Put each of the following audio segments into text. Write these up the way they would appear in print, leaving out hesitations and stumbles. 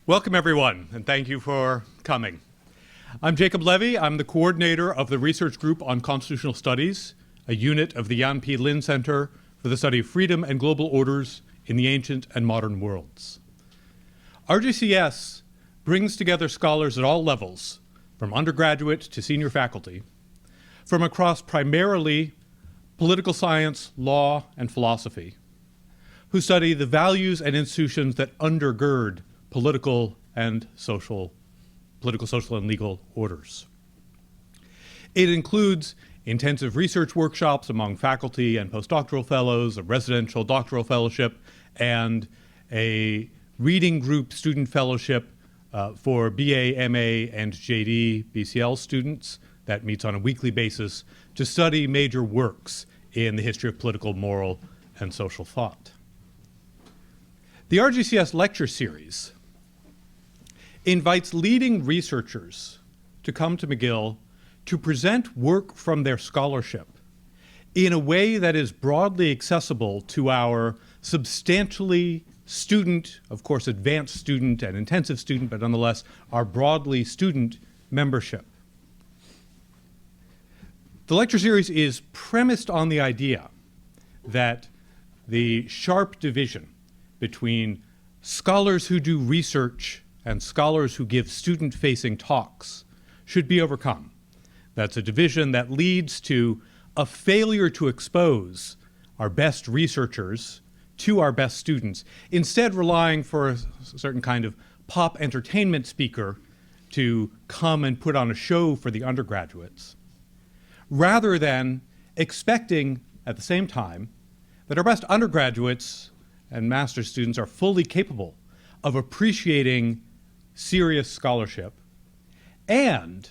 Welcome, everyone, and thank you for coming. I'm Jacob Levy. I'm the coordinator of the Research Group on Constitutional Studies, a unit of the Jan P. Lin Centre for the Study of Freedom and Global Orders in the Ancient and Modern Worlds. RGCS brings together scholars at all levels, from undergraduate to senior faculty, from across primarily political science, law, and philosophy, who study the values and institutions that undergird political, social, and legal orders. It includes intensive research workshops among faculty and postdoctoral fellows, a residential doctoral fellowship, and a reading group student fellowship for BA, MA, and JD BCL students that meets on a weekly basis to study major works in the history of political, moral, and social thought. The RGCS Lecture Series invites leading researchers to come to McGill to present work from their scholarship in a way that is broadly accessible to our substantially student, of course advanced student and intensive student, but nonetheless our broadly student membership. The lecture series is premised on the idea that the sharp division between scholars who do research and scholars who give student-facing talks should be overcome. That's a division that leads to a failure to expose our best researchers to our best students, instead relying for a certain kind of pop entertainment speaker to come and put on a show for the undergraduates, rather than expecting at the same time that our best undergraduates and master's students are fully capable of appreciating serious scholarship and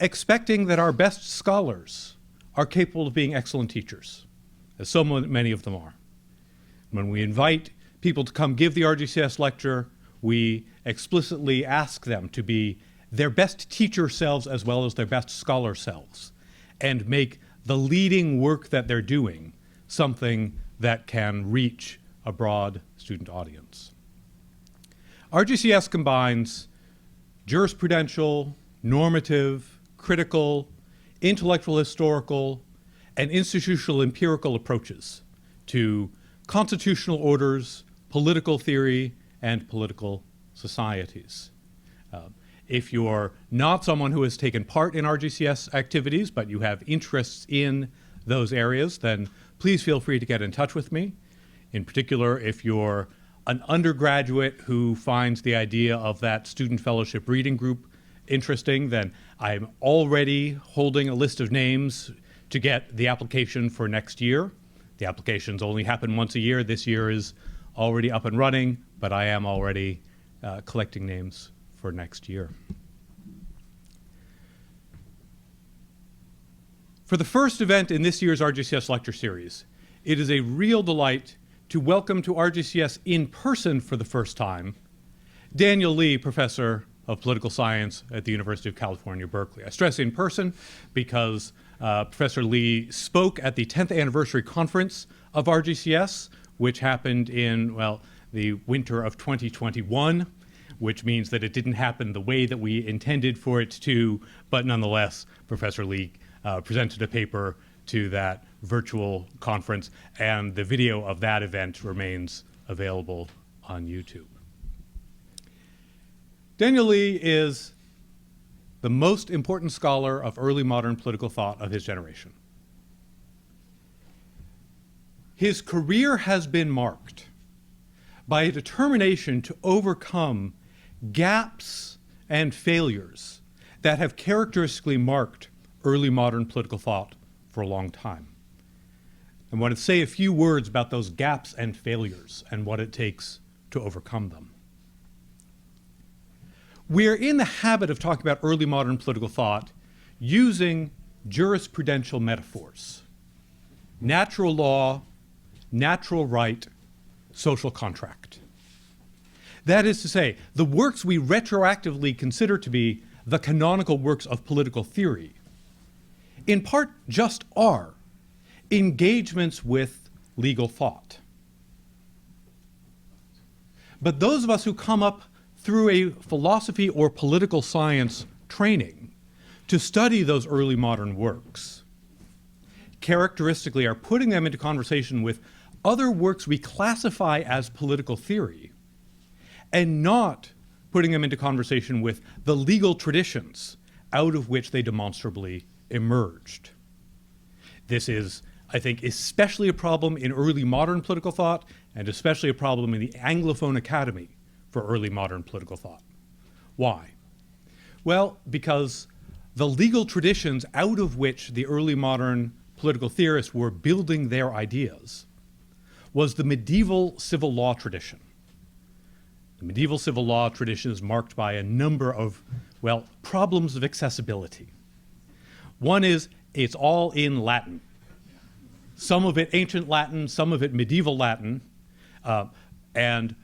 expecting that our best scholars are capable of being excellent teachers, as so many of them are. When we invite people to come give the RGCS lecture, we explicitly ask them to be their best teacher selves as well as their best scholar selves, and make the leading work that they're doing something that can reach a broad student audience. RGCS combines jurisprudential, normative, critical, intellectual historical, and institutional empirical approaches to constitutional orders, political theory, and political societies. If you're not someone who has taken part in RGCS activities, but you have interests in those areas, then please feel free to get in touch with me. In particular, if you're an undergraduate who finds the idea of that student fellowship reading group interesting, then I'm already holding a list of names to get the application for next year. The applications only happen once a year. This year is already up and running, but I am already collecting names for next year. For the first event in this year's RGCS Lecture Series, it is a real delight to welcome to RGCS in person for the first time, Daniel Lee, Professor of Political Science at the University of California, Berkeley. I stress in person because Professor Lee spoke at the 10th anniversary conference of RGCS, which happened in, well, the winter of 2021, which means that it didn't happen the way that we intended for it to, but nonetheless, Professor Lee presented a paper to that virtual conference, and the video of that event remains available on YouTube. Daniel Lee is the most important scholar of early modern political thought of his generation. His career has been marked by a determination to overcome gaps and failures that have characteristically marked early modern political thought for a long time. I want to say a few words about those gaps and failures and what it takes to overcome them. We're in the habit of talking about early modern political thought using jurisprudential metaphors: natural law, natural right, social contract. That is to say, the works we retroactively consider to be the canonical works of political theory, in part just are engagements with legal thought. But those of us who come up through a philosophy or political science training to study those early modern works, characteristically are putting them into conversation with other works we classify as political theory, and not putting them into conversation with the legal traditions out of which they demonstrably emerged. This is, I think, especially a problem in early modern political thought, and especially a problem in the Anglophone Academy for early modern political thought. Why? Well, because the legal traditions out of which the early modern political theorists were building their ideas was the medieval civil law tradition. The medieval civil law tradition is marked by a number of, well, problems of accessibility. One is it's all in Latin. Some of it ancient Latin, some of it medieval Latin, and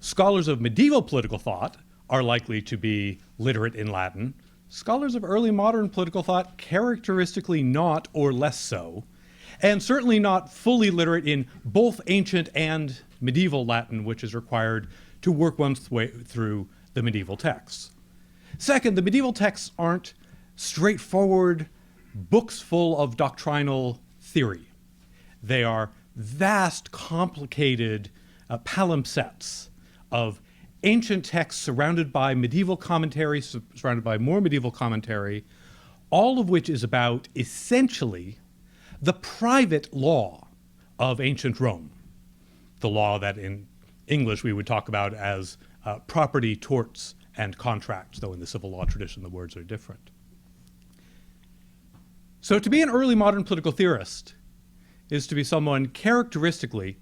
scholars of medieval political thought are likely to be literate in Latin. Scholars of early modern political thought characteristically not, or less so, and certainly not fully literate in both ancient and medieval Latin, which is required to work one's way through the medieval texts. Second, the medieval texts aren't straightforward books full of doctrinal theory. They are vast, complicated palimpsests of ancient texts surrounded by medieval commentary, surrounded by more medieval commentary, all of which is about, essentially, the private law of ancient Rome, the law that in English we would talk about as property, torts, and contracts, though in the civil law tradition the words are different. So to be an early modern political theorist is to be someone characteristically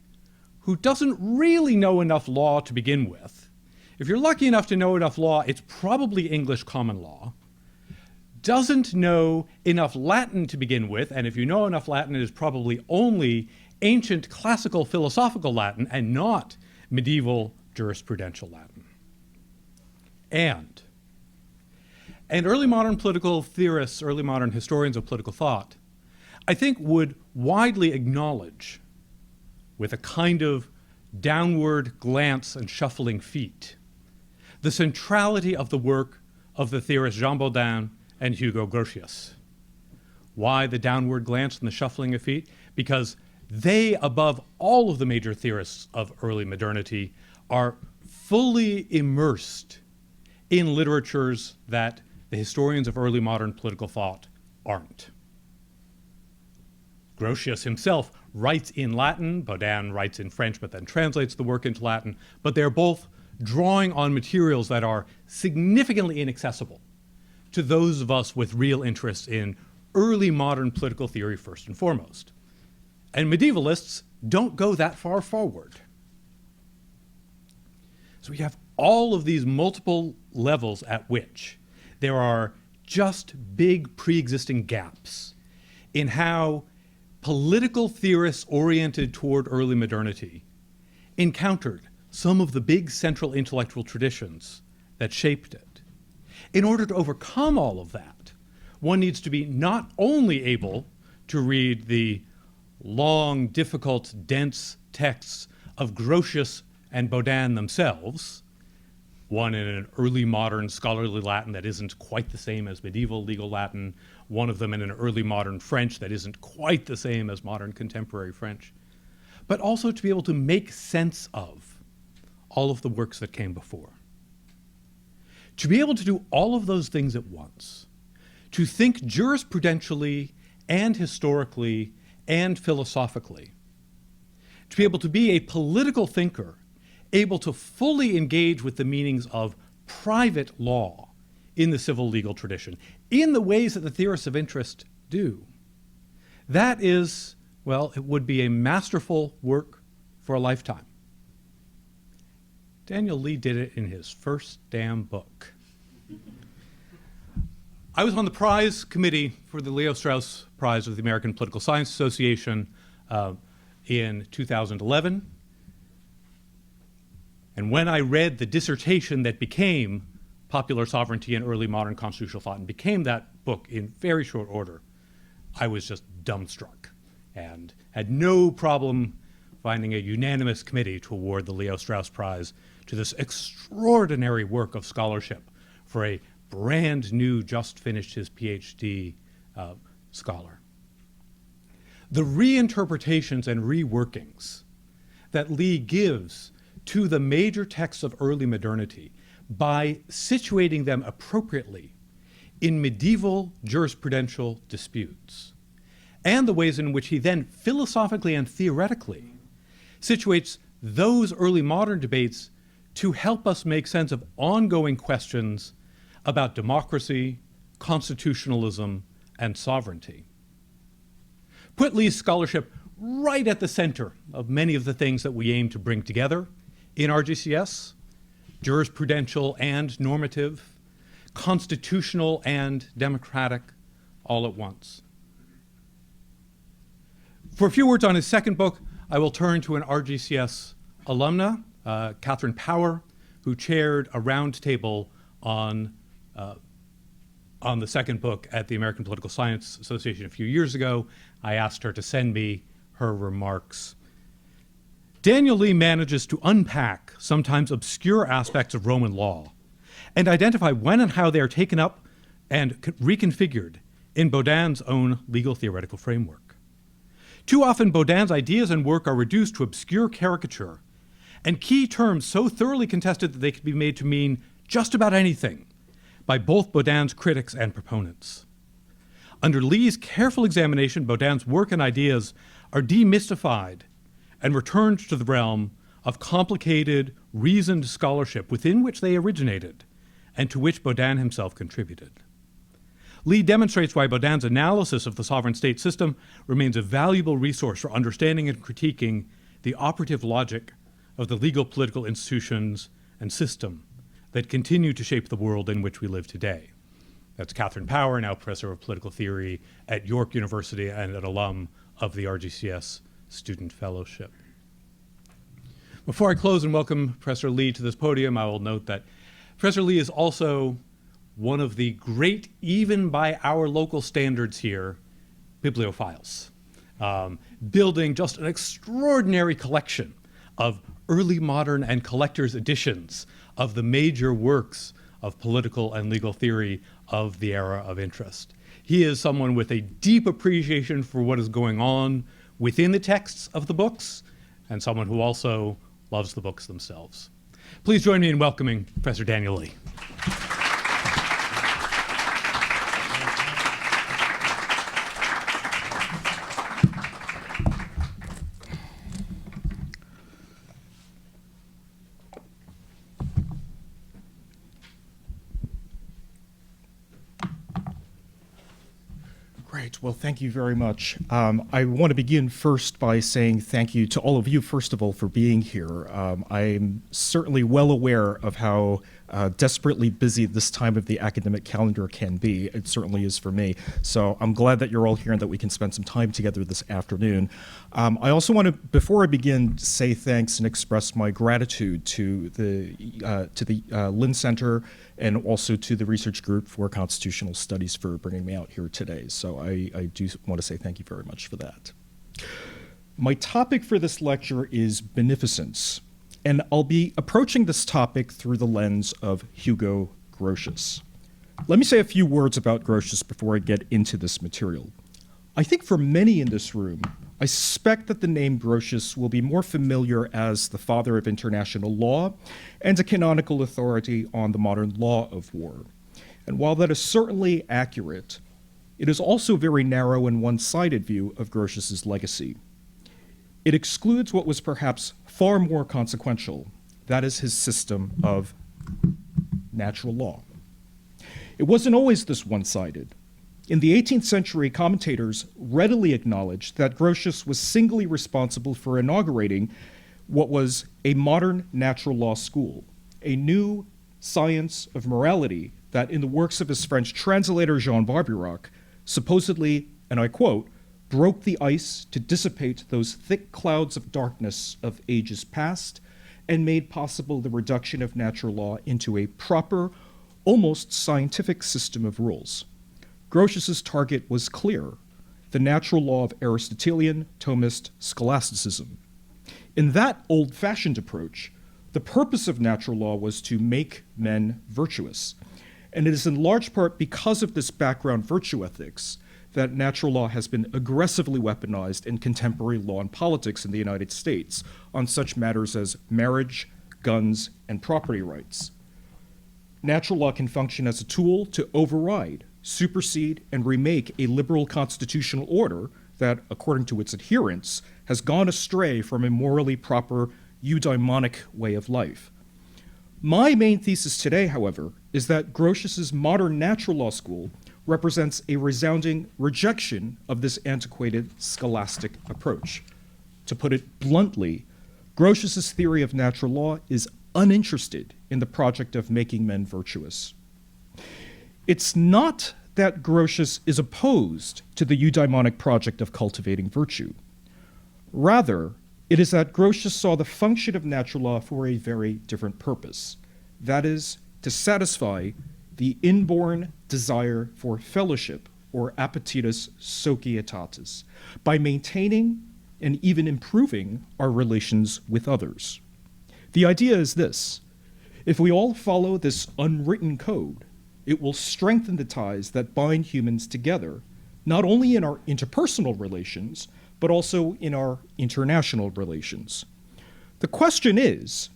who doesn't really know enough law to begin with. If you're lucky enough to know enough law, it's probably English common law. Doesn't know enough Latin to begin with, and if you know enough Latin, it is probably only ancient classical philosophical Latin and not medieval jurisprudential Latin. And early modern political theorists, early modern historians of political thought, I think would widely acknowledge, with a kind of downward glance and shuffling feet, the centrality of the work of the theorists Jean Bodin and Hugo Grotius. Why the downward glance and the shuffling of feet? Because they, above all of the major theorists of early modernity, are fully immersed in literatures that the historians of early modern political thought aren't. Grotius himself writes in Latin, Bodin writes in French, but then translates the work into Latin, but they're both drawing on materials that are significantly inaccessible to those of us with real interest in early modern political theory first and foremost. And medievalists don't go that far forward. So we have all of these multiple levels at which there are just big pre-existing gaps in how political theorists oriented toward early modernity encountered some of the big central intellectual traditions that shaped it. In order to overcome all of that, one needs to be not only able to read the long, difficult, dense texts of Grotius and Bodin themselves, one in an early modern scholarly Latin that isn't quite the same as medieval legal Latin, one of them in an early modern French that isn't quite the same as modern contemporary French, but also to be able to make sense of all of the works that came before. To be able to do all of those things at once, to think jurisprudentially and historically and philosophically, to be able to be a political thinker, able to fully engage with the meanings of private law in the civil legal tradition, in the ways that the theorists of interest do. That is, well, it would be a masterful work for a lifetime. Daniel Lee did it in his first damn book. I was on the prize committee for the Leo Strauss Prize of the American Political Science Association in 2011. And when I read the dissertation that became Popular Sovereignty and Early Modern Constitutional Thought and became that book in very short order, I was just dumbstruck and had no problem finding a unanimous committee to award the Leo Strauss Prize to this extraordinary work of scholarship for a brand new, just finished his PhD scholar. The reinterpretations and reworkings that Lee gives to the major texts of early modernity by situating them appropriately in medieval jurisprudential disputes, and the ways in which he then philosophically and theoretically situates those early modern debates to help us make sense of ongoing questions about democracy, constitutionalism, and sovereignty. Put Lee's scholarship right at the center of many of the things that we aim to bring together in RGCS: jurisprudential and normative, constitutional and democratic, all at once. For a few words on his second book, I will turn to an RGCS alumna, Catherine Power, who chaired a roundtable on the second book at the American Political Science Association a few years ago. I asked her to send me her remarks. Daniel Lee manages to unpack sometimes obscure aspects of Roman law and identify when and how they are taken up and reconfigured in Baudin's own legal theoretical framework. Too often, Baudin's ideas and work are reduced to obscure caricature and key terms so thoroughly contested that they could be made to mean just about anything by both Baudin's critics and proponents. Under Lee's careful examination, Baudin's work and ideas are demystified and returned to the realm of complicated, reasoned scholarship within which they originated and to which Baudin himself contributed. Lee demonstrates why Baudin's analysis of the sovereign state system remains a valuable resource for understanding and critiquing the operative logic of the legal political institutions and system that continue to shape the world in which we live today. That's Catherine Power, now professor of political theory at York University and an alum of the RGCS Student Fellowship. Before I close and welcome Professor Lee to this podium, I will note that Professor Lee is also one of the great, even by our local standards here, bibliophiles, building just an extraordinary collection of early modern and collector's editions of the major works of political and legal theory of the era of interest. He is someone with a deep appreciation for what is going on within the texts of the books, and someone who also loves the books themselves. Please join me in welcoming Professor Daniel Lee. Great. Well, thank you very much. I want to begin first by saying thank you to all of you, first of all, for being here. I'm certainly well aware of how desperately busy this time of the academic calendar can be. It certainly is for me. So I'm glad that you're all here and that we can spend some time together this afternoon. I also want to, before I begin, say thanks and express my gratitude to the Lin Centre and also to the Research Group for Constitutional Studies for bringing me out here today. So I do want to say thank you very much for that. My topic for this lecture is beneficence, and I'll be approaching this topic through the lens of Hugo Grotius. Let me say a few words about Grotius before I get into this material. I think for many in this room, I suspect that the name Grotius will be more familiar as the father of international law and a canonical authority on the modern law of war. And while that is certainly accurate, it is also a very narrow and one-sided view of Grotius's legacy. It excludes what was perhaps far more consequential, that is his system of natural law. It wasn't always this one-sided. In the 18th century, commentators readily acknowledged that Grotius was singly responsible for inaugurating what was a modern natural law school, a new science of morality that, in the works of his French translator Jean Barbeyrac, supposedly, and I quote, broke the ice to dissipate those thick clouds of darkness of ages past and made possible the reduction of natural law into a proper, almost scientific system of rules. Grotius's target was clear, the natural law of Aristotelian Thomist scholasticism. In that old-fashioned approach, the purpose of natural law was to make men virtuous. And it is in large part because of this background virtue ethics that natural law has been aggressively weaponized in contemporary law and politics in the United States on such matters as marriage, guns, and property rights. Natural law can function as a tool to override, supersede, and remake a liberal constitutional order that, according to its adherents, has gone astray from a morally proper eudaimonic way of life. My main thesis today, however, is that Grotius's modern natural law school represents a resounding rejection of this antiquated scholastic approach. To put it bluntly, Grotius's theory of natural law is uninterested in the project of making men virtuous. It's not that Grotius is opposed to the eudaimonic project of cultivating virtue. Rather, it is that Grotius saw the function of natural law for a very different purpose. That is, to satisfy the inborn desire for fellowship, or appetitus societatis, by maintaining and even improving our relations with others. The idea is this: if we all follow this unwritten code, it will strengthen the ties that bind humans together, not only in our interpersonal relations, but also in our international relations. The question is,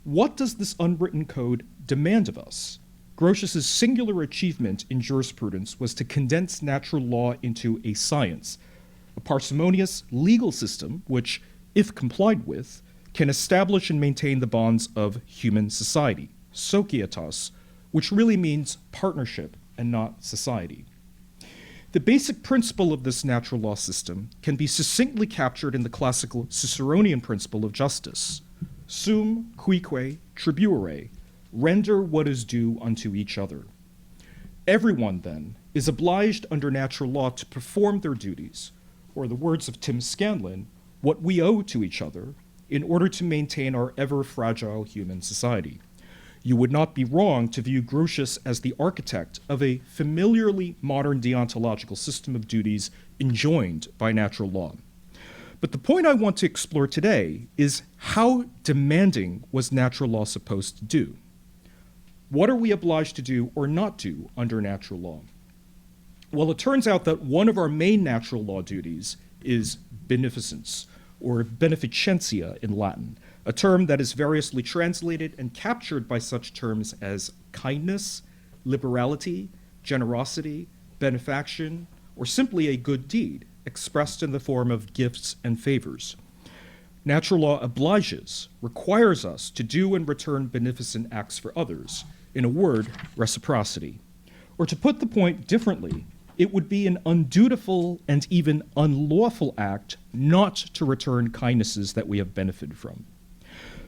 what does this unwritten code demand of us? Grotius's singular achievement in jurisprudence was to condense natural law into a science, a parsimonious legal system which, if complied with, can establish and maintain the bonds of human society, societas, which really means partnership and not society. The basic principle of this natural law system can be succinctly captured in the classical Ciceronian principle of justice: sum cuique tribuere, render what is due unto each other. Everyone, then, is obliged under natural law to perform their duties, or the words of Tim Scanlon, what we owe to each other, in order to maintain our ever-fragile human society. You would not be wrong to view Grotius as the architect of a familiarly modern deontological system of duties enjoined by natural law. But the point I want to explore today is how demanding was natural law supposed to do? What are we obliged to do or not do under natural law? Well, it turns out that one of our main natural law duties is beneficence, or beneficentia in Latin, a term that is variously translated and captured by such terms as kindness, liberality, generosity, benefaction, or simply a good deed, expressed in the form of gifts and favors. Natural law obliges, requires us to do and return beneficent acts for others, in a word, reciprocity. Or to put the point differently, it would be an undutiful and even unlawful act not to return kindnesses that we have benefited from.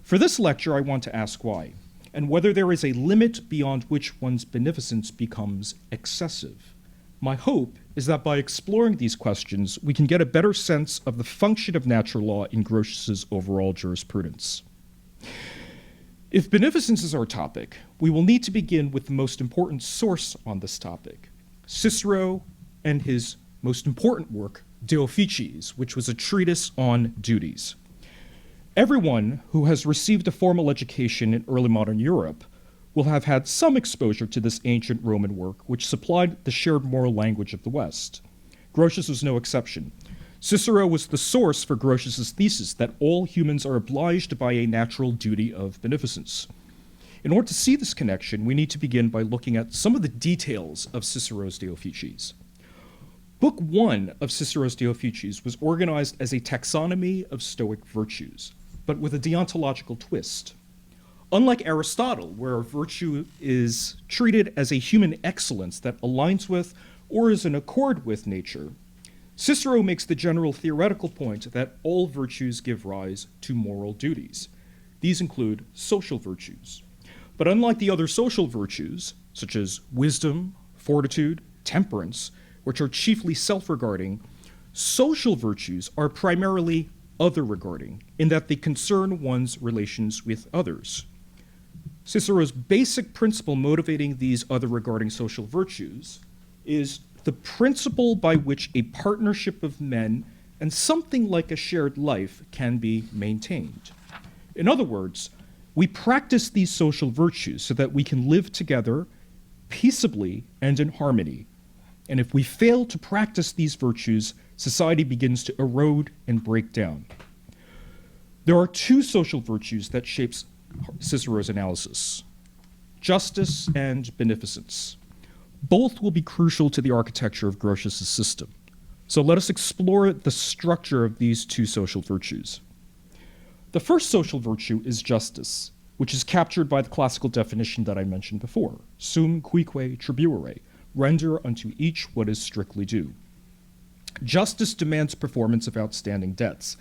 For this lecture, I want to ask why, and whether there is a limit beyond which one's beneficence becomes excessive. My hope is that by exploring these questions, we can get a better sense of the function of natural law in Grotius's overall jurisprudence. If beneficence is our topic, we will need to begin with the most important source on this topic, Cicero and his most important work, De Officiis, which was a treatise on duties. Everyone who has received a formal education in early modern Europe will have had some exposure to this ancient Roman work, which supplied the shared moral language of the West. Grotius was no exception. Cicero was the source for Grotius's thesis that all humans are obliged by a natural duty of beneficence. In order to see this connection, we need to begin by looking at some of the details of Cicero's De Officiis. Book 1 of Cicero's De Officiis was organized as a taxonomy of Stoic virtues, but with a deontological twist. Unlike Aristotle, where virtue is treated as a human excellence that aligns with or is in accord with nature, Cicero makes the general theoretical point that all virtues give rise to moral duties. These include social virtues. But unlike the other social virtues, such as wisdom, fortitude, temperance, which are chiefly self-regarding, social virtues are primarily other-regarding, in that they concern one's relations with others. Cicero's basic principle motivating these other-regarding social virtues is the principle by which a partnership of men and something like a shared life can be maintained. In other words, we practice these social virtues so that we can live together peaceably and in harmony. And if we fail to practice these virtues, society begins to erode and break down. There are two social virtues that shape Cicero's analysis: justice and beneficence. Both will be crucial to the architecture of Grotius' system. So let us explore the structure of these two social virtues. The first social virtue is justice, which is captured by the classical definition that I mentioned before: sum cuique tribuere, render unto each what is strictly due. Justice demands performance of outstanding debts,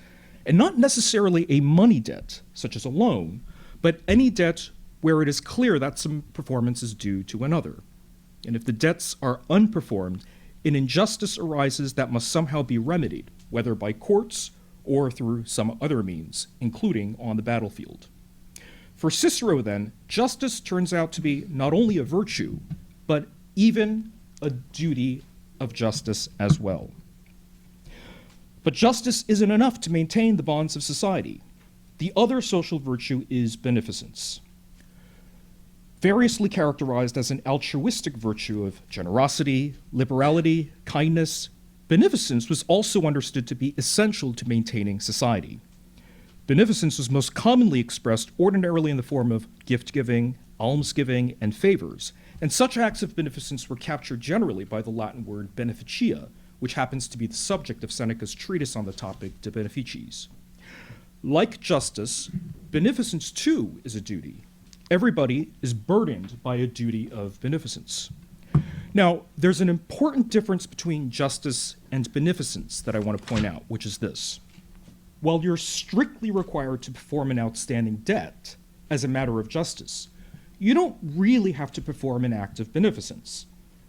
and not necessarily a money debt, such as a loan, but any debt where it is clear that some performance is due to another. And if the debts are unperformed, an injustice arises that must somehow be remedied, whether by courts or through some other means, including on the battlefield. For Cicero, then, justice turns out to be not only a virtue, but even a duty of justice as well. But justice isn't enough to maintain the bonds of society. The other social virtue is beneficence. Variously characterized as an altruistic virtue of generosity, liberality, kindness, beneficence was also understood to be essential to maintaining society. Beneficence was most commonly expressed ordinarily in the form of gift-giving, almsgiving, and favors, and such acts of beneficence were captured generally by the Latin word beneficia, which happens to be the subject of Seneca's treatise on the topic De Beneficiis. Like justice, beneficence too is a duty. Everybody is burdened by a duty of beneficence. Now, there's an important difference between justice and beneficence that I want to point out, which is this. While you're strictly required to perform an outstanding debt as a matter of justice, you don't really have to perform an act of beneficence.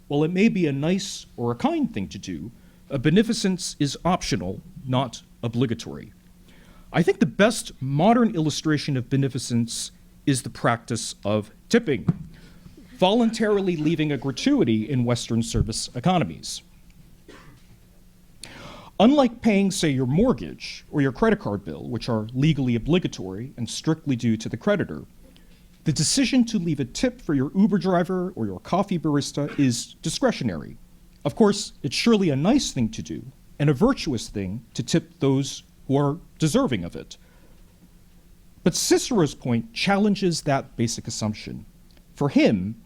While it may be a nice or a kind thing to do, a beneficence is optional, not obligatory. I think the best modern illustration of beneficence is the practice of tipping, voluntarily leaving a gratuity in Western service economies. Unlike paying, say, your mortgage or your credit card bill, which are legally obligatory and strictly due to the creditor, the decision to leave a tip for your Uber driver or your coffee barista is discretionary. Of course, it's surely a nice thing to do and a virtuous thing to tip those who are deserving of it. But Cicero's point challenges that basic assumption. For him,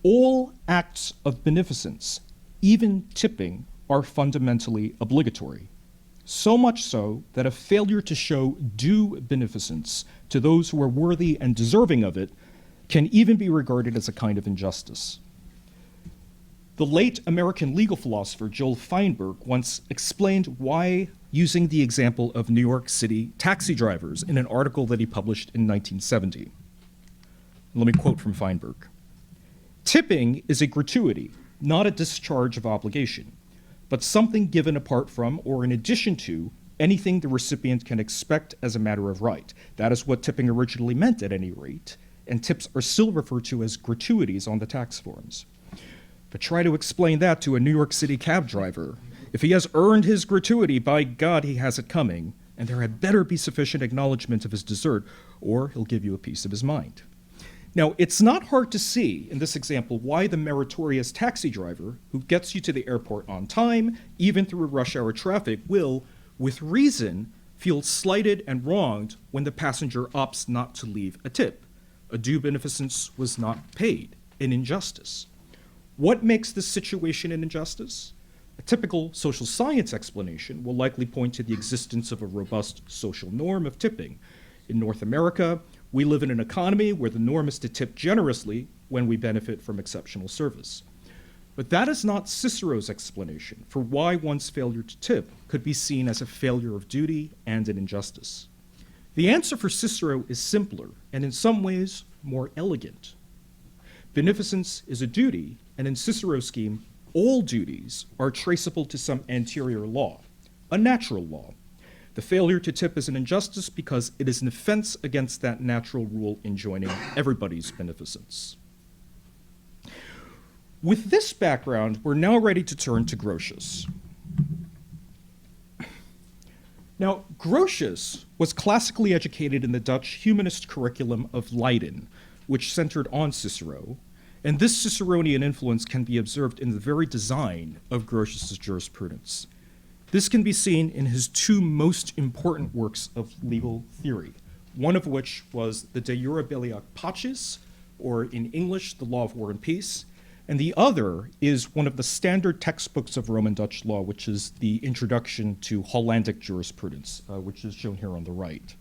all acts of beneficence, even tipping, are fundamentally obligatory. So much so that a failure to show due beneficence to those who are worthy and deserving of it can even be regarded as a kind of injustice. The late American legal philosopher Joel Feinberg once explained why using the example of New York City taxi drivers in an article that he published in 1970. Let me quote from Feinberg. "Tipping is a gratuity, not a discharge of obligation, but something given apart from or in addition to anything the recipient can expect as a matter of right. That is what tipping originally meant at any rate, and tips are still referred to as gratuities on the tax forms. But try to explain that to a New York City cab driver. If he has earned his gratuity, by God, he has it coming, and there had better be sufficient acknowledgement of his desert, or he'll give you a piece of his mind." Now, it's not hard to see in this example why the meritorious taxi driver who gets you to the airport on time, even through rush hour traffic, will, with reason, feel slighted and wronged when the passenger opts not to leave a tip. A due beneficence was not paid, an injustice. What makes this situation an injustice? A typical social science explanation will likely point to the existence of a robust social norm of tipping. In North America, we live in an economy where the norm is to tip generously when we benefit from exceptional service. But that is not Cicero's explanation for why one's failure to tip could be seen as a failure of duty and an injustice. The answer for Cicero is simpler and in some ways more elegant. Beneficence is a duty, and in Cicero's scheme, all duties are traceable to some anterior law, a natural law. The failure to tip is an injustice because it is an offense against that natural rule enjoining everybody's beneficence. With this background, we're now ready to turn to Grotius. Now, Grotius was classically educated in the Dutch humanist curriculum of Leiden, which centered on Cicero, and this Ciceronian influence can be observed in the very design of Grotius's jurisprudence. This can be seen in his two most important works of legal theory, one of which was the De Jure Belliae Pacis, or in English, the Law of War and Peace, and the other is one of the standard textbooks of Roman Dutch law, which is the Introduction to Hollandic Jurisprudence, which is shown here on the right.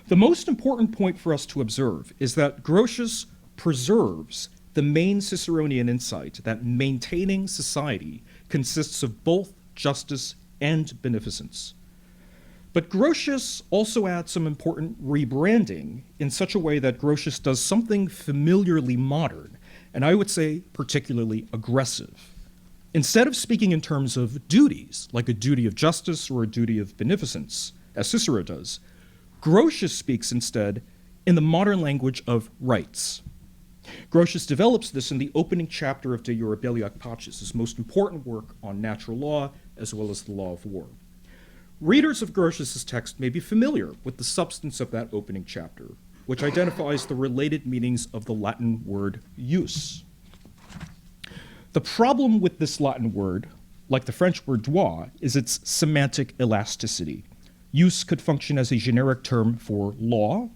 The most important point for us to observe is that Grotius preserves the main Ciceronian insight that maintaining society consists of both justice and beneficence. But Grotius also adds some important rebranding in such a way that Grotius does something familiarly modern, and I would say particularly aggressive. Instead of speaking in terms of duties, like a duty of justice or a duty of beneficence, as Cicero does, Grotius speaks instead in the modern language of rights. Grotius develops this in the opening chapter of De Jure Belliae Pacis, his most important work on natural law as well as the law of war. Readers of Grotius's text may be familiar with the substance of that opening chapter, which identifies the related meanings of the Latin word jus. The problem with this Latin word, like the French word droit, is its semantic elasticity. Jus could function as a generic term for law.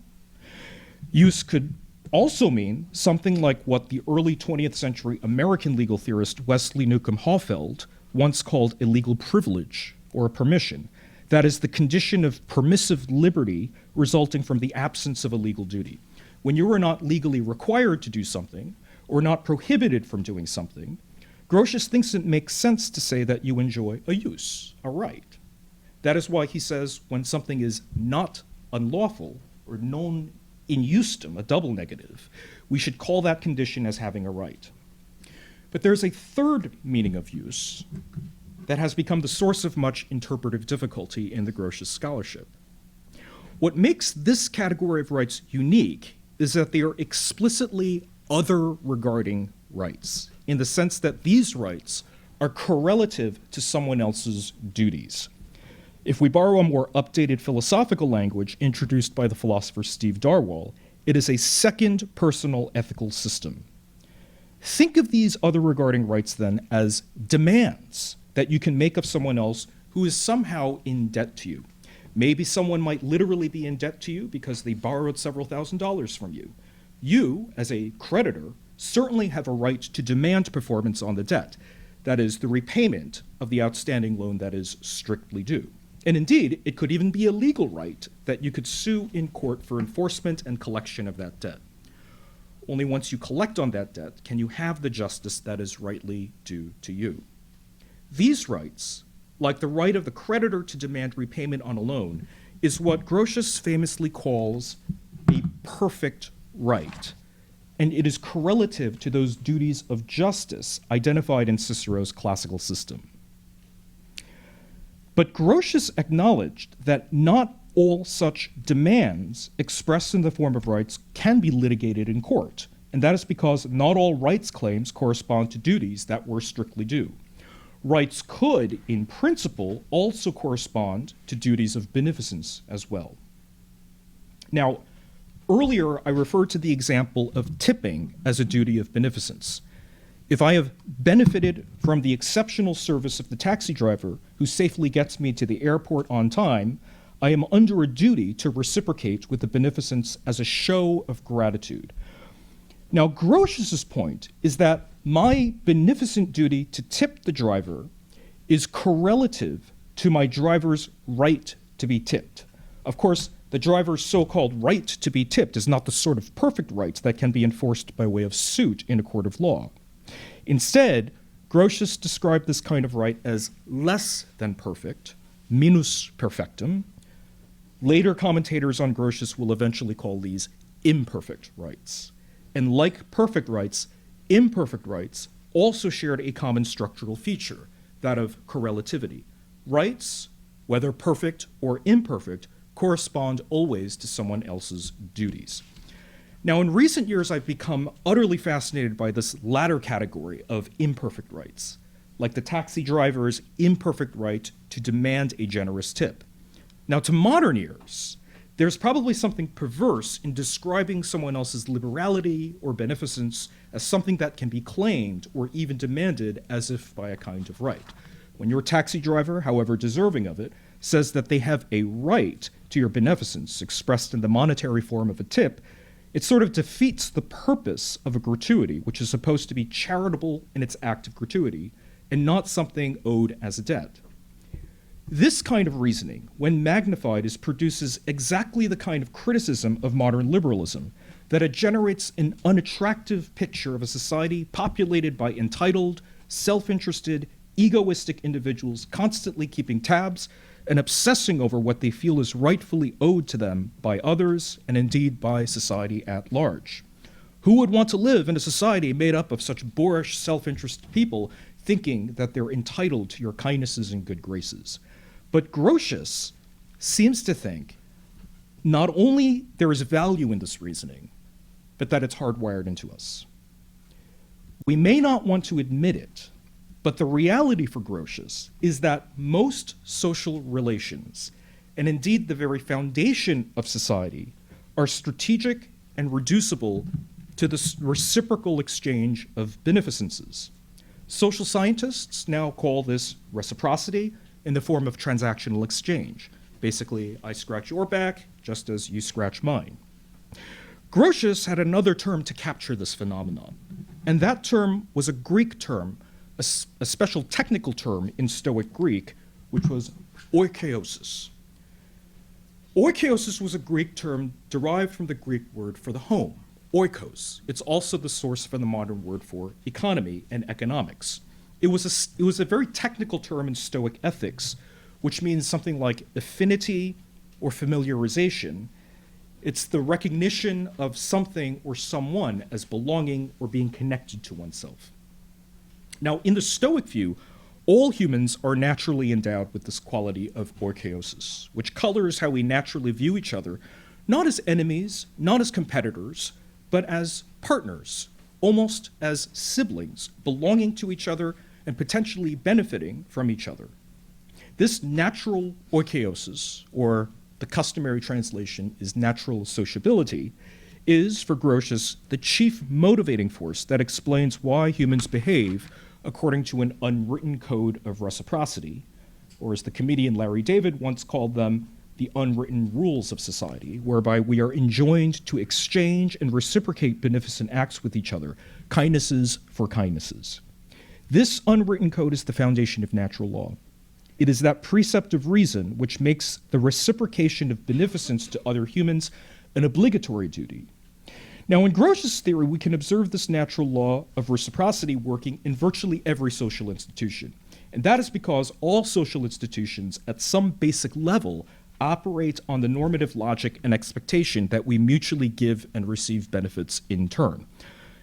Jus could also mean something like what the early 20th century American legal theorist Wesley Newcomb Hoffeld once called a legal privilege or a permission. That is the condition of permissive liberty resulting from the absence of a legal duty. When you are not legally required to do something or not prohibited from doing something, Grotius thinks it makes sense to say that you enjoy a jus, a right. That is why he says when something is not unlawful or non injustum, a double negative, we should call that condition as having a right. But there's a third meaning of jus that has become the source of much interpretive difficulty in the Grotius scholarship. What makes this category of rights unique is that they are explicitly other regarding rights, in the sense that these rights are correlative to someone else's duties. If we borrow a more updated philosophical language introduced by the philosopher Steve Darwall, it is a second personal ethical system. Think of these other regarding rights then as demands that you can make of someone else who is somehow in debt to you. Maybe someone might literally be in debt to you because they borrowed several $1,000s from you. You, as a creditor, certainly have a right to demand performance on the debt, that is, the repayment of the outstanding loan that is strictly due. And indeed, it could even be a legal right that you could sue in court for enforcement and collection of that debt. Only once you collect on that debt can you have the justice that is rightly due to you. These rights, like the right of the creditor to demand repayment on a loan, is what Grotius famously calls a perfect right, and it is correlative to those duties of justice identified in Cicero's classical system. But Grotius acknowledged that not all such demands expressed in the form of rights can be litigated in court, and that is because not all rights claims correspond to duties that were strictly due. Rights could, in principle, also correspond to duties of beneficence as well. Now, earlier I referred to the example of tipping as a duty of beneficence. If I have benefited from the exceptional service of the taxi driver who safely gets me to the airport on time, I am under a duty to reciprocate with the beneficence as a show of gratitude. Now, Grotius's point is that my beneficent duty to tip the driver is correlative to my driver's right to be tipped. Of course, the driver's so-called right to be tipped is not the sort of perfect right that can be enforced by way of suit in a court of law. Instead, Grotius described this kind of right as less than perfect, minus perfectum. Later commentators on Grotius will eventually call these imperfect rights. And like perfect rights, imperfect rights also shared a common structural feature, that of correlativity. Rights, whether perfect or imperfect, correspond always to someone else's duties. Now, in recent years, I've become utterly fascinated by this latter category of imperfect rights. like the taxi driver's imperfect right to demand a generous tip. Now, to modern ears, there's probably something perverse in describing someone else's liberality or beneficence as something that can be claimed or even demanded as if by a kind of right. When your taxi driver, however deserving of it, says that they have a right to your beneficence expressed in the monetary form of a tip, it sort of defeats the purpose of a gratuity, which is supposed to be charitable in its act of gratuity and not something owed as a debt. This kind of reasoning, when magnified, produces exactly the kind of criticism of modern liberalism, that it generates an unattractive picture of a society populated by entitled, self-interested, egoistic individuals constantly keeping tabs and obsessing over what they feel is rightfully owed to them by others and indeed by society at large. Who would want to live in a society made up of such boorish, self-interested people thinking that they're entitled to your kindnesses and good graces? But Grotius seems to think not only there is value in this reasoning, but that it's hardwired into us. We may not want to admit it, but the reality for Grotius is that most social relations, and indeed the very foundation of society, are strategic and reducible to the reciprocal exchange of beneficences. Social scientists now call this reciprocity in the form of transactional exchange. Basically, I scratch your back just as you scratch mine. Grotius had another term to capture this phenomenon, and that term was a Greek term, a special technical term in Stoic Greek, which was oikeosis. Oikeosis was a Greek term derived from the Greek word for the home, oikos. It's also the source for the modern word for economy and economics. It was a very technical term in Stoic ethics, which means something like affinity or familiarization. It's the recognition of something or someone as belonging or being connected to oneself. Now, in the Stoic view, all humans are naturally endowed with this quality of oikeosis, which colors how we naturally view each other, not as enemies, not as competitors, but as partners, almost as siblings, belonging to each other and potentially benefiting from each other. This natural oikeosis, or the customary translation is natural sociability, is, for Grotius, the chief motivating force that explains why humans behave according to an unwritten code of reciprocity, or as the comedian Larry David once called them, the unwritten rules of society, whereby we are enjoined to exchange and reciprocate beneficent acts with each other, kindnesses for kindnesses. This unwritten code is the foundation of natural law. It is that precept of reason which makes the reciprocation of beneficence to other humans an obligatory duty. Now, in Grotius' theory, we can observe this natural law of reciprocity working in virtually every social institution. And that is because all social institutions, at some basic level, operate on the normative logic and expectation that we mutually give and receive benefits in turn.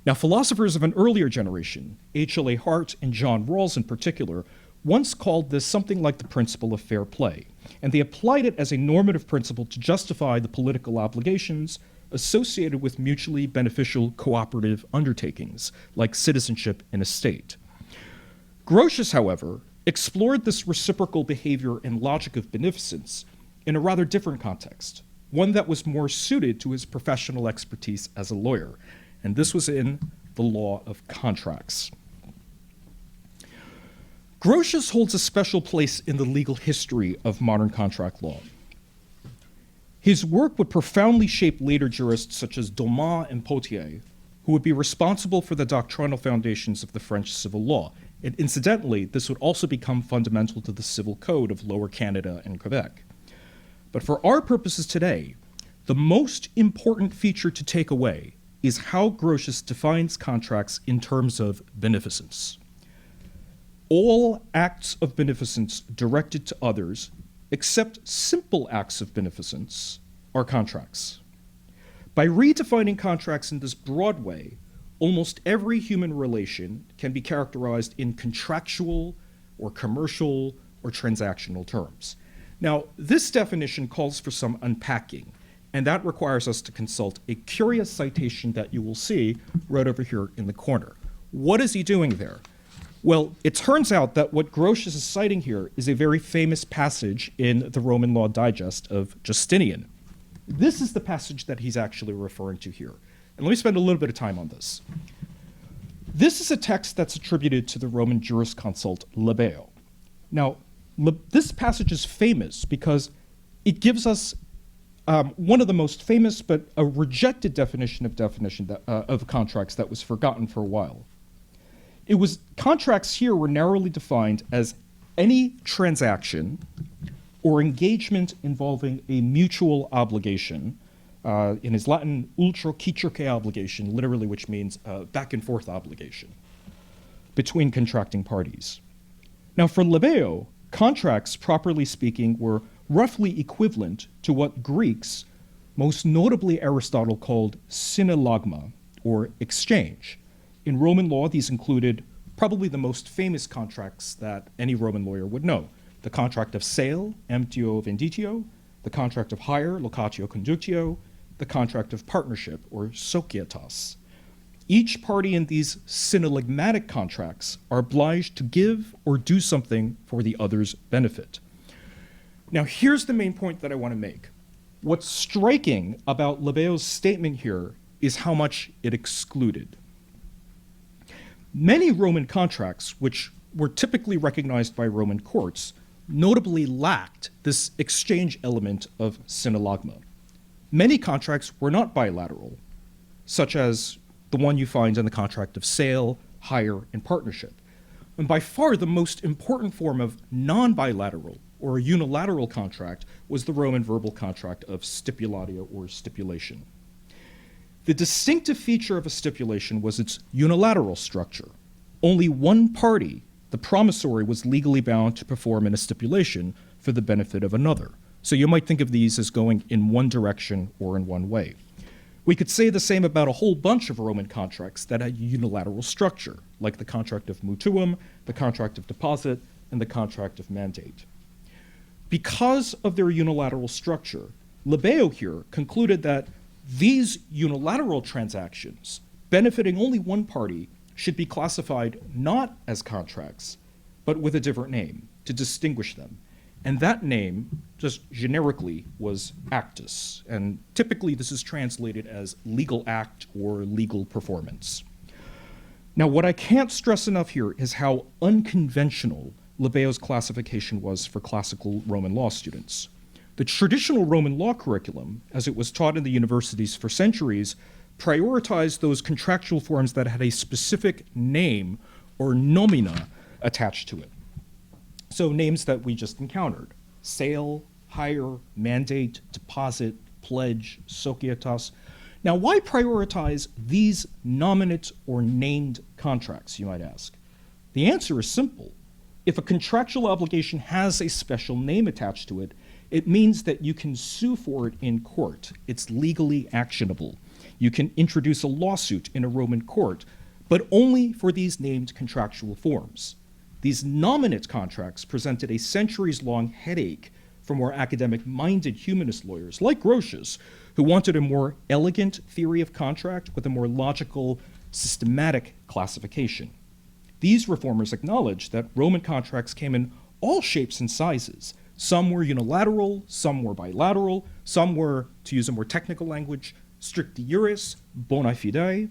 Now, philosophers of an earlier generation, H.L.A. Hart and John Rawls in particular, once called this something like the principle of fair play, and they applied it as a normative principle to justify the political obligations associated with mutually beneficial cooperative undertakings, like citizenship in a state. Grotius, however, explored this reciprocal behavior and logic of beneficence in a rather different context, one that was more suited to his professional expertise as a lawyer, and this was in the law of contracts. Grotius holds a special place in the legal history of modern contract law. His work would profoundly shape later jurists such as Domas and Potier, who would be responsible for the doctrinal foundations of the French civil law. And incidentally, this would also become fundamental to the civil code of Lower Canada and Quebec. But for our purposes today, the most important feature to take away is how Grotius defines contracts in terms of beneficence. All acts of beneficence directed to others, except simple acts of beneficence, are contracts. By redefining contracts in this broad way, almost every human relation can be characterized in contractual or commercial or transactional terms. Now, this definition calls for some unpacking, and that requires us to consult a curious citation that you will see right over here in the corner. What is he doing there? Well, it turns out that what Grotius is citing here is a very famous passage in the Roman Law Digest of Justinian. This is the passage that he's actually referring to here. And let me spend a little bit of time on this. This is a text that's attributed to the Roman jurisconsult Labeo. Now, this passage is famous because it gives us one of the most famous but a rejected definition of contracts that was forgotten for a while. Contracts here were narrowly defined as any transaction or engagement involving a mutual obligation, in his Latin, ultra quicerque obligation, literally which means back and forth obligation, between contracting parties. Now for Labeo, contracts, properly speaking, were roughly equivalent to what Greeks, most notably Aristotle, called synallagma, or exchange. In Roman law, these included probably the most famous contracts that any Roman lawyer would know: the contract of sale, emptio venditio, the contract of hire, locatio conductio, the contract of partnership, or societas. Each party in these synallagmatic contracts are obliged to give or do something for the other's benefit. Now, here's the main point that I want to make. What's striking about Labeo's statement here is how much it excluded. Many Roman contracts, which were typically recognized by Roman courts, notably lacked this exchange element of synallagma. Many contracts were not bilateral, such as the one you find in the contract of sale, hire, and partnership. And by far the most important form of non-bilateral or unilateral contract was the Roman verbal contract of stipulatio, or stipulation. The distinctive feature of a stipulation was its unilateral structure. Only one party, the promissory, was legally bound to perform in a stipulation for the benefit of another. So you might think of these as going in one direction or in one way. We could say the same about a whole bunch of Roman contracts that had a unilateral structure, like the contract of mutuum, the contract of deposit, and the contract of mandate. Because of their unilateral structure, Labeo here concluded that these unilateral transactions, benefiting only one party, should be classified not as contracts, but with a different name to distinguish them. And that name, just generically, was actus. And typically this is translated as legal act or legal performance. Now, what I can't stress enough here is how unconventional Labeo's classification was for classical Roman law students. The traditional Roman law curriculum, as it was taught in the universities for centuries, prioritized those contractual forms that had a specific name or nomina attached to it. So names that we just encountered: sale, hire, mandate, deposit, pledge, societas. Now, why prioritize these nominate or named contracts, you might ask? The answer is simple. If a contractual obligation has a special name attached to it, it means that you can sue for it in court. It's legally actionable. You can introduce a lawsuit in a Roman court, but only for these named contractual forms. These nominate contracts presented a centuries-long headache for more academic-minded humanist lawyers like Grotius, who wanted a more elegant theory of contract with a more logical, systematic classification. These reformers acknowledged that Roman contracts came in all shapes and sizes. Some were unilateral, some were bilateral, some were, to use a more technical language, stricti juris, bona fide.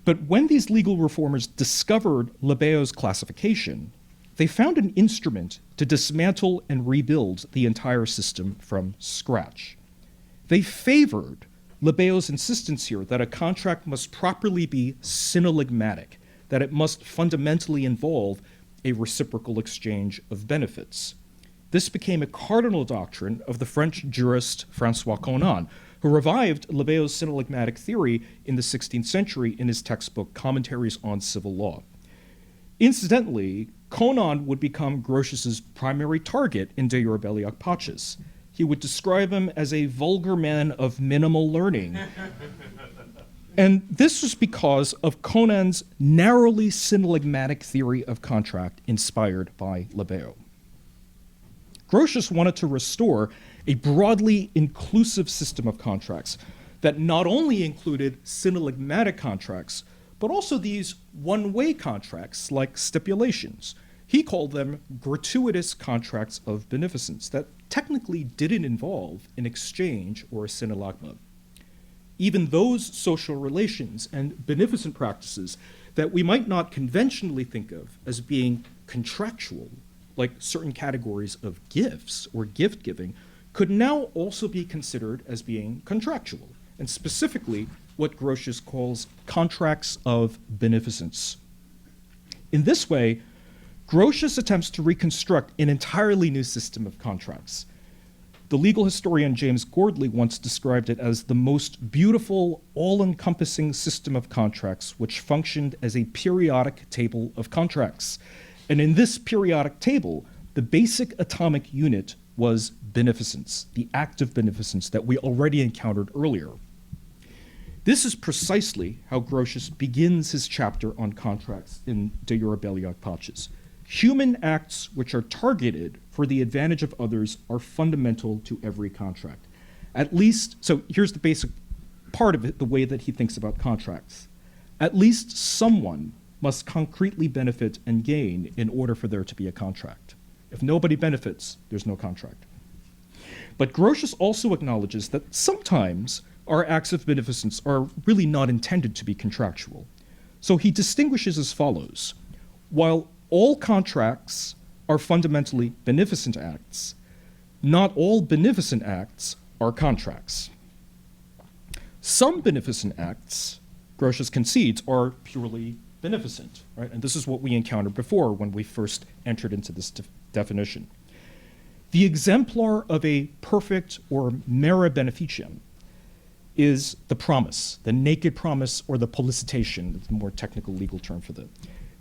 But when these legal reformers discovered Labeo's classification, they found an instrument to dismantle and rebuild the entire system from scratch. They favored Labeo's insistence here that a contract must properly be synallagmatic, that it must fundamentally involve a reciprocal exchange of benefits. This became a cardinal doctrine of the French jurist François Conan, who revived Labeo's synallagmatic theory in the 16th century in his textbook Commentaries on Civil Law. Incidentally, Conan would become Grotius's primary target in De Jure Belli Ac Pacis. He would describe him as a vulgar man of minimal learning. And this was because of Conan's narrowly synallagmatic theory of contract inspired by Labeo. Grotius wanted to restore a broadly inclusive system of contracts that not only included synallagmatic contracts, but also these one-way contracts like stipulations. He called them gratuitous contracts of beneficence that technically didn't involve an exchange or a synallagma. Even those social relations and beneficent practices that we might not conventionally think of as being contractual, like certain categories of gifts or gift giving, could now also be considered as being contractual, and specifically what Grotius calls contracts of beneficence. In this way, Grotius attempts to reconstruct an entirely new system of contracts. The legal historian James Gordley once described it as the most beautiful, all-encompassing system of contracts which functioned as a periodic table of contracts. And in this periodic table, the basic atomic unit was beneficence, the act of beneficence that we already encountered earlier. This is precisely how Grotius begins his chapter on contracts in De Jure Belliac Paces. Human acts which are targeted for the advantage of others are fundamental to every contract. At least, so here's the basic part of it, the way that he thinks about contracts. At least someone must concretely benefit and gain in order for there to be a contract. If nobody benefits, there's no contract. But Grotius also acknowledges that sometimes our acts of beneficence are really not intended to be contractual. So he distinguishes as follows. While all contracts are fundamentally beneficent acts, not all beneficent acts are contracts. Some beneficent acts, Grotius concedes, are purely beneficent, right? And this is what we encountered before when we first entered into this definition. The exemplar of a perfect or mera beneficium is the promise, the naked promise or the policitation, the more technical legal term for that.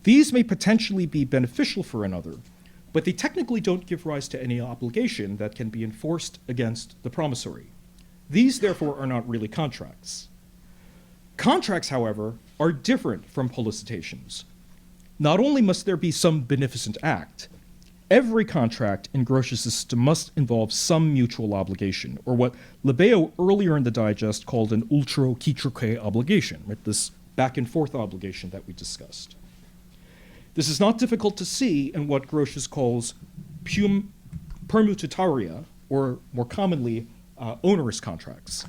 These may potentially be beneficial for another, but they technically don't give rise to any obligation that can be enforced against the promissory. These, therefore, are not really contracts. Contracts, however, are different from policitations. Not only must there be some beneficent act, every contract in Grotius' system must involve some mutual obligation, or what Lebeo earlier in the digest called an ultro-quitroque obligation, right? This back and forth obligation that we discussed. This is not difficult to see in what Grotius calls permutataria, or more commonly, onerous contracts.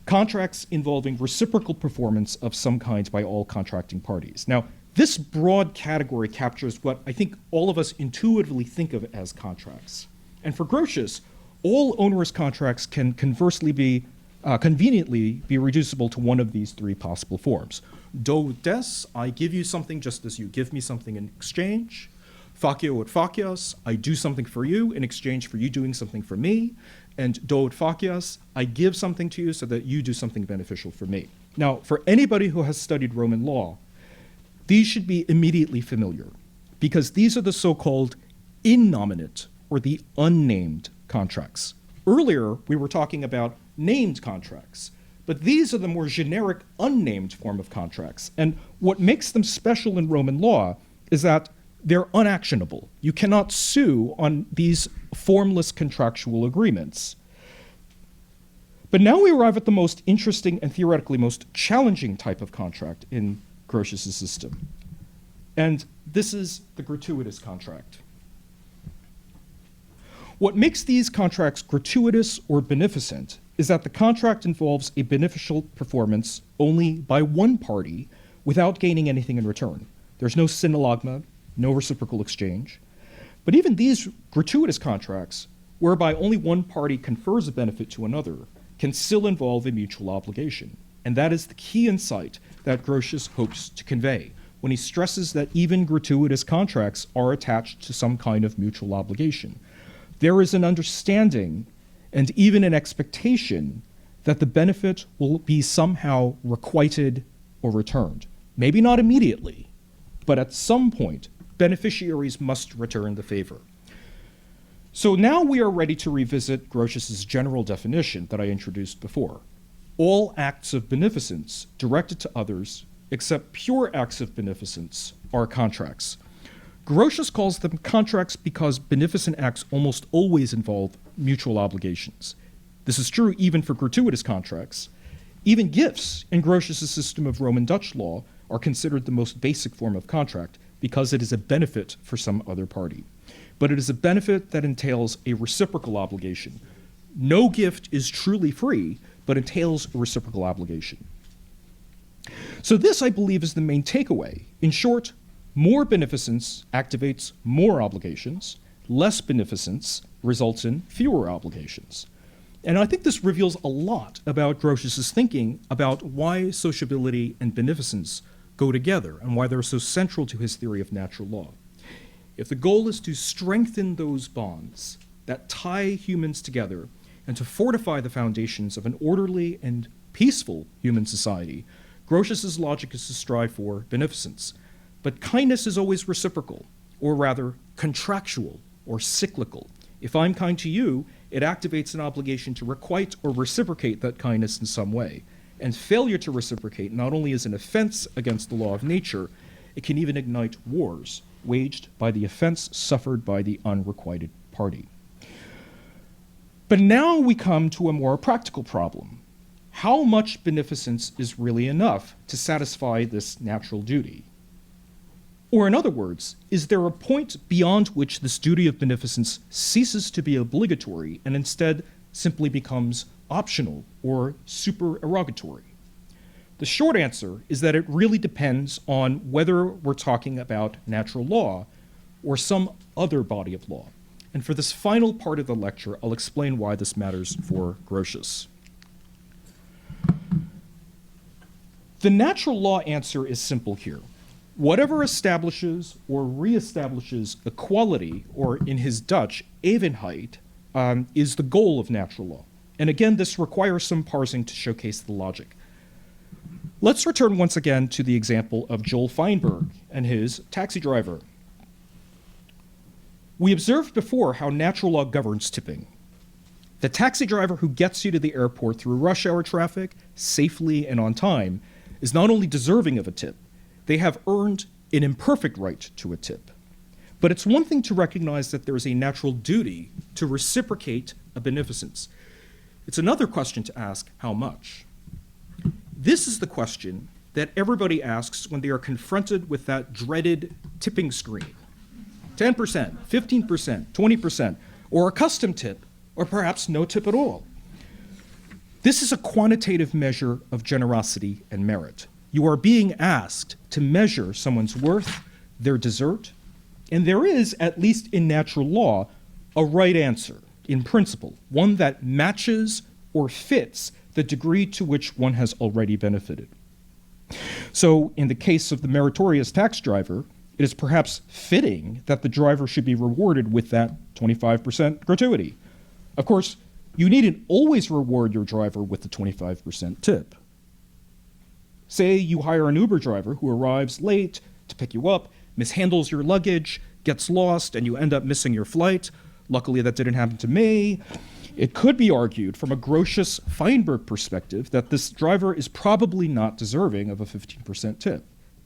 Contracts involving reciprocal performance of some kind by all contracting parties. Now, this broad category captures what I think all of us intuitively think of as contracts. And for Grotius, all onerous contracts can conversely conveniently be reducible to one of these three possible forms. Do des, I give you something just as you give me something in exchange. Facio et facias, I do something for you in exchange for you doing something for me. And do et facias, I give something to you so that you do something beneficial for me. Now, for anybody who has studied Roman law, these should be immediately familiar, because these are the so-called innominate, or the unnamed contracts. Earlier, we were talking about named contracts, but these are the more generic unnamed form of contracts. And what makes them special in Roman law is that they're unactionable. You cannot sue on these formless contractual agreements. But now we arrive at the most interesting and theoretically most challenging type of contract in Grotius' system. And this is the gratuitous contract. What makes these contracts gratuitous or beneficent is that the contract involves a beneficial performance only by one party without gaining anything in return. There's no synallagma, no reciprocal exchange. But even these gratuitous contracts, whereby only one party confers a benefit to another, can still involve a mutual obligation. And that is the key insight that Grotius hopes to convey when he stresses that even gratuitous contracts are attached to some kind of mutual obligation. There is an understanding and even an expectation that the benefit will be somehow requited or returned. Maybe not immediately, but at some point, beneficiaries must return the favor. So now we are ready to revisit Grotius' general definition that I introduced before. All acts of beneficence directed to others, except pure acts of beneficence, are contracts. Grotius calls them contracts because beneficent acts almost always involve mutual obligations. This is true even for gratuitous contracts. Even gifts in Grotius' system of Roman Dutch law are considered the most basic form of contract because it is a benefit for some other party. But it is a benefit that entails a reciprocal obligation. No gift is truly free, but entails a reciprocal obligation. So this, I believe, is the main takeaway. In short, more beneficence activates more obligations, less beneficence results in fewer obligations. And I think this reveals a lot about Grotius' thinking about why sociability and beneficence go together and why they're so central to his theory of natural law. If the goal is to strengthen those bonds that tie humans together and to fortify the foundations of an orderly and peaceful human society, Grotius' logic is to strive for beneficence. But kindness is always reciprocal, or rather contractual or cyclical. If I'm kind to you, it activates an obligation to requite or reciprocate that kindness in some way. And failure to reciprocate not only is an offense against the law of nature, it can even ignite wars waged by the offense suffered by the unrequited party. But now we come to a more practical problem. How much beneficence is really enough to satisfy this natural duty? Or in other words, is there a point beyond which this duty of beneficence ceases to be obligatory and instead simply becomes optional or supererogatory? The short answer is that it really depends on whether we're talking about natural law or some other body of law. And for this final part of the lecture, I'll explain why this matters for Grotius. The natural law answer is simple here. Whatever establishes or reestablishes equality, or in his Dutch, evenheid, is the goal of natural law. And again, this requires some parsing to showcase the logic. Let's return once again to the example of Joel Feinberg and his taxi driver. We observed before how natural law governs tipping. The taxi driver who gets you to the airport through rush hour traffic safely and on time is not only deserving of a tip, they have earned an imperfect right to a tip. But it's one thing to recognize that there is a natural duty to reciprocate a beneficence. It's another question to ask how much. This is the question that everybody asks when they are confronted with that dreaded tipping screen. 10%, 15%, 20%, or a custom tip, or perhaps no tip at all. This is a quantitative measure of generosity and merit. You are being asked to measure someone's worth, their desert, and there is, at least in natural law, a right answer in principle, one that matches or fits the degree to which one has already benefited. So in the case of the meritorious tax driver, it is perhaps fitting that the driver should be rewarded with that 25% gratuity. Of course, you needn't always reward your driver with the 25% tip. Say you hire an Uber driver who arrives late to pick you up, mishandles your luggage, gets lost, and you end up missing your flight. Luckily, that didn't happen to me. It could be argued from a Grotius-Feinberg perspective that this driver is probably not deserving of a 15% tip.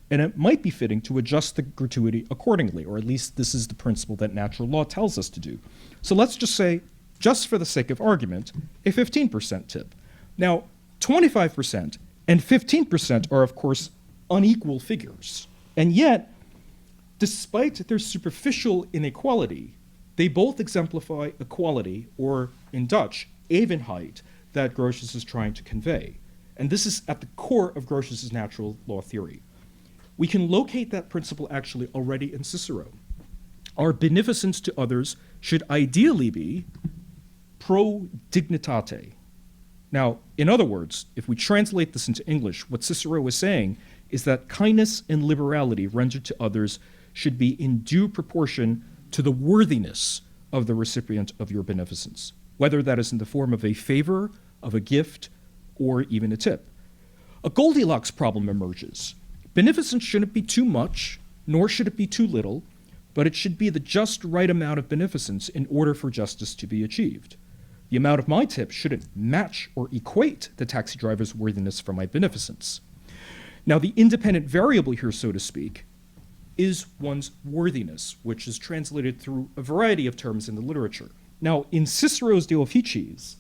And it might be fitting to adjust the gratuity accordingly, or at least this is the principle that natural law tells us to do. So let's just say, just for the sake of argument, a 15% tip. Now, 25% and 15% are, of course, unequal figures. And yet, despite their superficial inequality, they both exemplify equality, or in Dutch, evenheid, that Grotius is trying to convey. And this is at the core of Grotius' natural law theory. We can locate that principle actually already in Cicero. Our beneficence to others should ideally be pro dignitate. Now, in other words, if we translate this into English, what Cicero is saying is that kindness and liberality rendered to others should be in due proportion to the worthiness of the recipient of your beneficence, whether that is in the form of a favor, of a gift, or even a tip. A Goldilocks problem emerges. Beneficence shouldn't be too much, nor should it be too little, but it should be the just right amount of beneficence in order for justice to be achieved. The amount of my tip shouldn't match or equate the taxi driver's worthiness for my beneficence. Now, the independent variable here, so to speak, is one's worthiness, which is translated through a variety of terms in the literature. Now, in Cicero's De Officiis,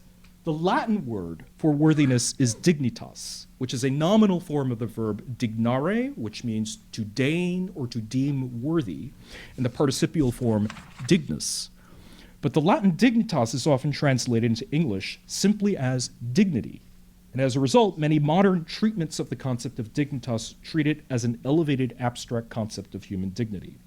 The Latin word for worthiness is dignitas, which is a nominal form of the verb dignare, which means to deign or to deem worthy, and the participial form dignus. But the Latin dignitas is often translated into English simply as dignity. And as a result, many modern treatments of the concept of dignitas treat it as an elevated abstract concept of human dignity.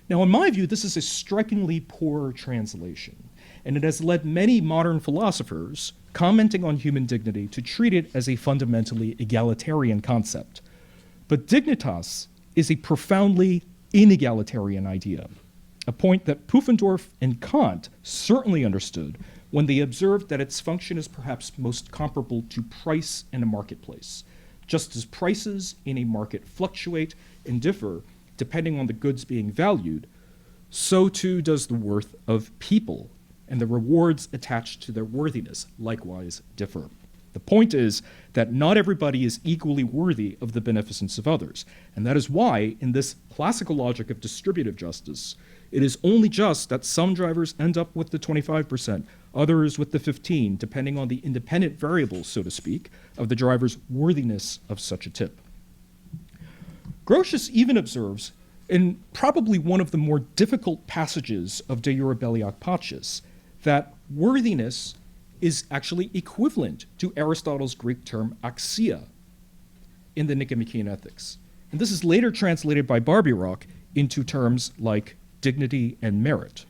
Now, in my view, this is a strikingly poor translation, and it has led many modern philosophers commenting on human dignity to treat it as a fundamentally egalitarian concept. But dignitas is a profoundly inegalitarian idea, a point that Pufendorf and Kant certainly understood when they observed that its function is perhaps most comparable to price in a marketplace. Just as prices in a market fluctuate and differ depending on the goods being valued, so too does the worth of people, and the rewards attached to their worthiness likewise differ. The point is that not everybody is equally worthy of the beneficence of others, and that is why, in this classical logic of distributive justice, it is only just that some drivers end up with the 25%, others with the 15%, depending on the independent variables, so to speak, of the driver's worthiness of such a tip. Grotius even observes, in probably one of the more difficult passages of De Jure Belli Ac Pacis, that worthiness is actually equivalent to Aristotle's Greek term axia in the Nicomachean Ethics. And this is later translated by Barbeyrock into terms like dignity and merit.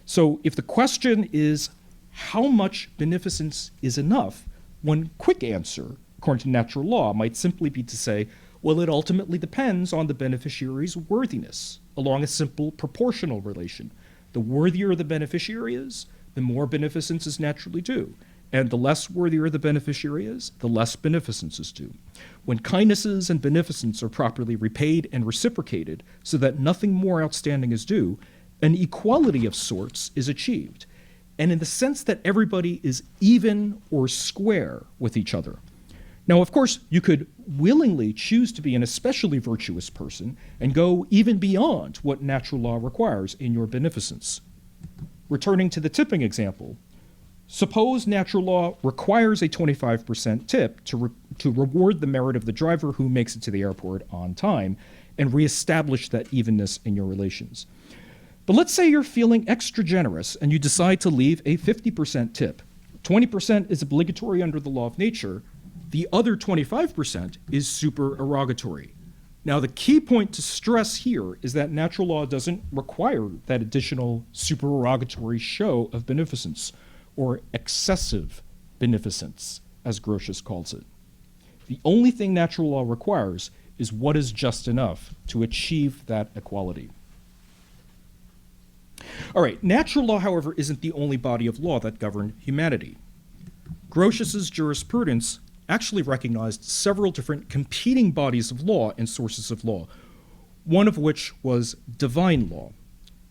So if the question is how much beneficence is enough, one quick answer, according to natural law, might simply be to say, well, it ultimately depends on the beneficiary's worthiness along a simple proportional relation. The worthier the beneficiary is, the more beneficence is naturally due. And the less worthier the beneficiary is, the less beneficence is due. When kindnesses and beneficence are properly repaid and reciprocated so that nothing more outstanding is due, an equality of sorts is achieved. And in the sense that everybody is even or square with each other. Now, of course, you could willingly choose to be an especially virtuous person and go even beyond what natural law requires in your beneficence. Returning to the tipping example, suppose natural law requires a 25% tip to reward the merit of the driver who makes it to the airport on time and reestablish that evenness in your relations. But let's say you're feeling extra generous and you decide to leave a 50% tip. 20% is obligatory under the law of nature. The other 25% is supererogatory. Now, the key point to stress here is that natural law doesn't require that additional supererogatory show of beneficence, or excessive beneficence, as Grotius calls it. The only thing natural law requires is what is just enough to achieve that equality. All right, natural law, however, isn't the only body of law that governed humanity. Grotius's jurisprudence actually recognized several different competing bodies of law and sources of law, one of which was divine law.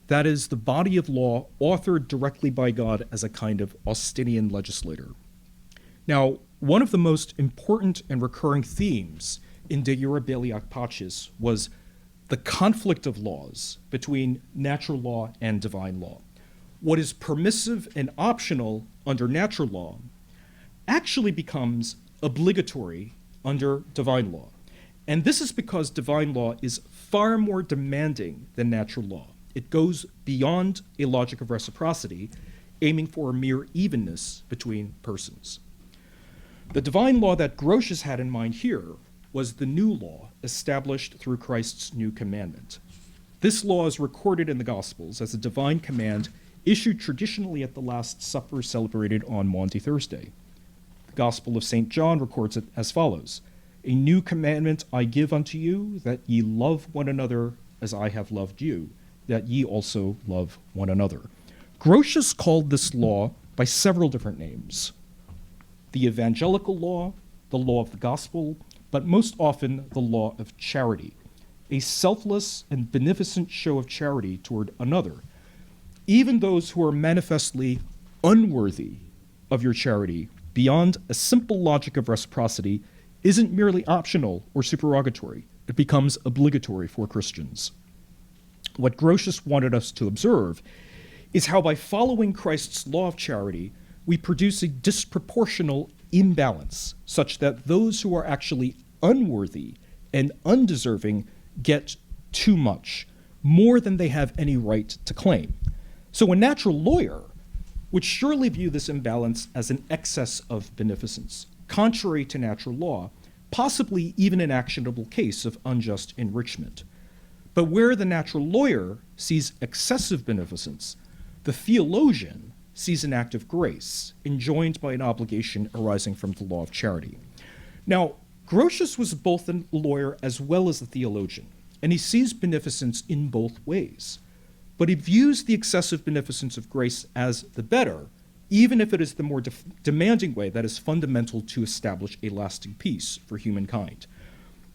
That is, the body of law authored directly by God as a kind of Austinian legislator. Now, one of the most important and recurring themes in De Jure Belli Ac Pacis was the conflict of laws between natural law and divine law. What is permissive and optional under natural law actually becomes obligatory under divine law. And this is because divine law is far more demanding than natural law. It goes beyond a logic of reciprocity, aiming for a mere evenness between persons. The divine law that Grotius had in mind here was the new law established through Christ's new commandment. This law is recorded in the Gospels as a divine command issued traditionally at the Last Supper celebrated on Maundy Thursday. The Gospel of St. John records it as follows: "A new commandment I give unto you, that ye love one another as I have loved you, that ye also love one another." Grotius called this law by several different names: the evangelical law, the law of the gospel, but most often the law of charity, a selfless and beneficent show of charity toward another, even those who are manifestly unworthy of your charity. Beyond a simple logic of reciprocity, isn't merely optional or supererogatory. It becomes obligatory for Christians. What Grotius wanted us to observe is how by following Christ's law of charity, we produce a disproportional imbalance such that those who are actually unworthy and undeserving get too much, more than they have any right to claim. So a natural lawyer would surely view this imbalance as an excess of beneficence, contrary to natural law, possibly even an actionable case of unjust enrichment. But where the natural lawyer sees excessive beneficence, the theologian sees an act of grace enjoined by an obligation arising from the law of charity. Now, Grotius was both a lawyer as well as a theologian, and he sees beneficence in both ways. But he views the excessive beneficence of grace as the better, even if it is the more demanding way that is fundamental to establish a lasting peace for humankind.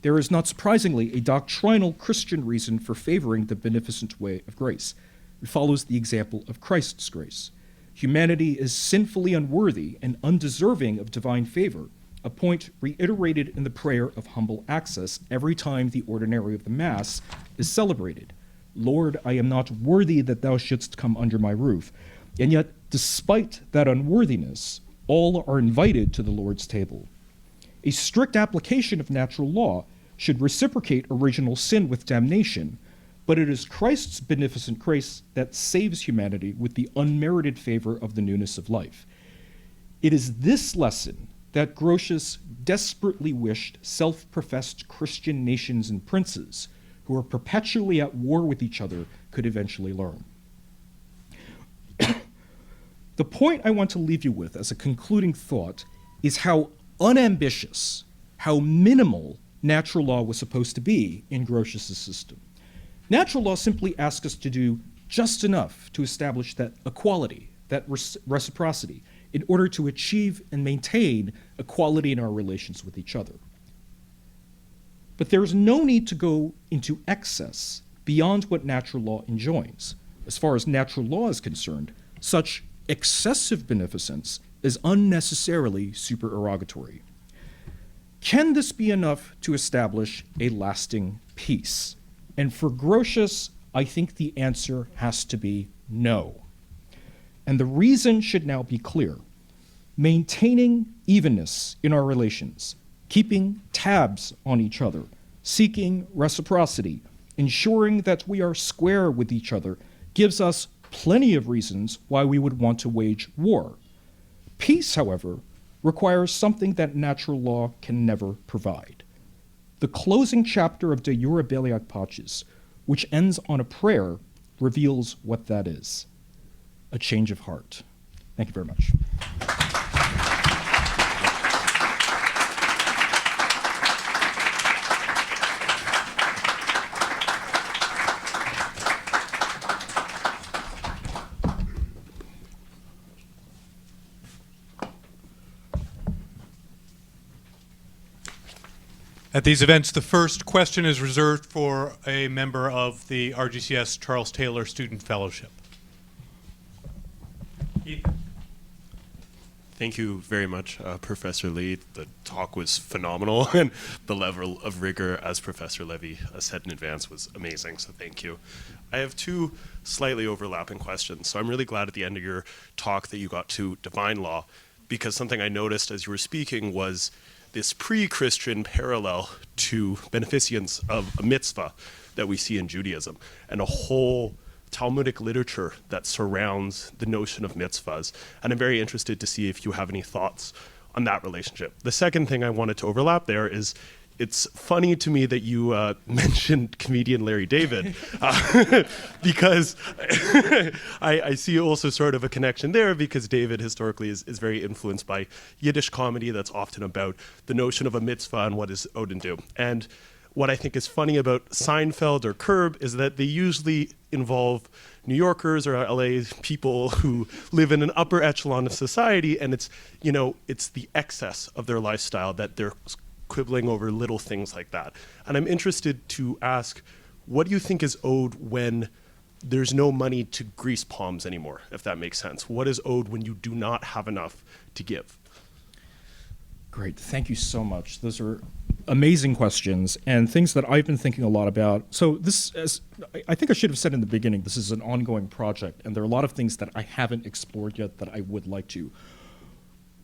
There is not surprisingly a doctrinal Christian reason for favoring the beneficent way of grace. It follows the example of Christ's grace. Humanity is sinfully unworthy and undeserving of divine favor, a point reiterated in the prayer of humble access every time the ordinary of the Mass is celebrated. Lord, I am not worthy that thou shouldst come under my roof. And yet, despite that unworthiness, all are invited to the Lord's table. A strict application of natural law should reciprocate original sin with damnation, but it is Christ's beneficent grace that saves humanity with the unmerited favor of the newness of life. It is this lesson that Grotius desperately wished self-professed Christian nations and princes, who are perpetually at war with each other, could eventually learn. The point I want to leave you with as a concluding thought is how unambitious, how minimal natural law was supposed to be in Grotius' system. Natural law simply asks us to do just enough to establish that equality, that reciprocity, in order to achieve and maintain equality in our relations with each other. But there is no need to go into excess beyond what natural law enjoins. As far as natural law is concerned, such excessive beneficence is unnecessarily supererogatory. Can this be enough to establish a lasting peace? And for Grotius, I think the answer has to be no. And the reason should now be clear. Maintaining evenness in our relations, keeping tabs on each other, seeking reciprocity, ensuring that we are square with each other, gives us plenty of reasons why we would want to wage war. Peace, however, requires something that natural law can never provide. The closing chapter of De Jure Belliac Pacis, which ends on a prayer, reveals what that is: a change of heart. Thank you very much. At these events, the first question is reserved for a member of the RGCS Charles Taylor Student Fellowship. Keith. Thank you very much, Professor Lee. The talk was phenomenal, and the level of rigor, as Professor Levy said in advance, was amazing, so thank you. I have two slightly overlapping questions. So I'm really glad at the end of your talk that you got to divine law, because something I noticed as you were speaking was this pre-Christian parallel to beneficence of a mitzvah that we see in Judaism, and a whole Talmudic literature that surrounds the notion of mitzvahs. And I'm very interested to see if you have any thoughts on that relationship. The second thing I wanted to overlap there is, it's funny to me that you mentioned comedian Larry David, because I see also sort of a connection there, because David historically is very influenced by Yiddish comedy that's often about the notion of a mitzvah and what does Odin do. And what I think is funny about Seinfeld or Curb is that they usually involve New Yorkers or LA people who live in an upper echelon of society, and it's, you know, it's the excess of their lifestyle that they're quibbling over little things like that. And I'm interested to ask, what do you think is owed when there's no money to grease palms anymore, if that makes sense? What is owed when you do not have enough to give? Great, thank you so much. Those are amazing questions and things that I've been thinking a lot about. So this, as I think I should have said in the beginning, this is an ongoing project, and there are a lot of things that I haven't explored yet that I would like to.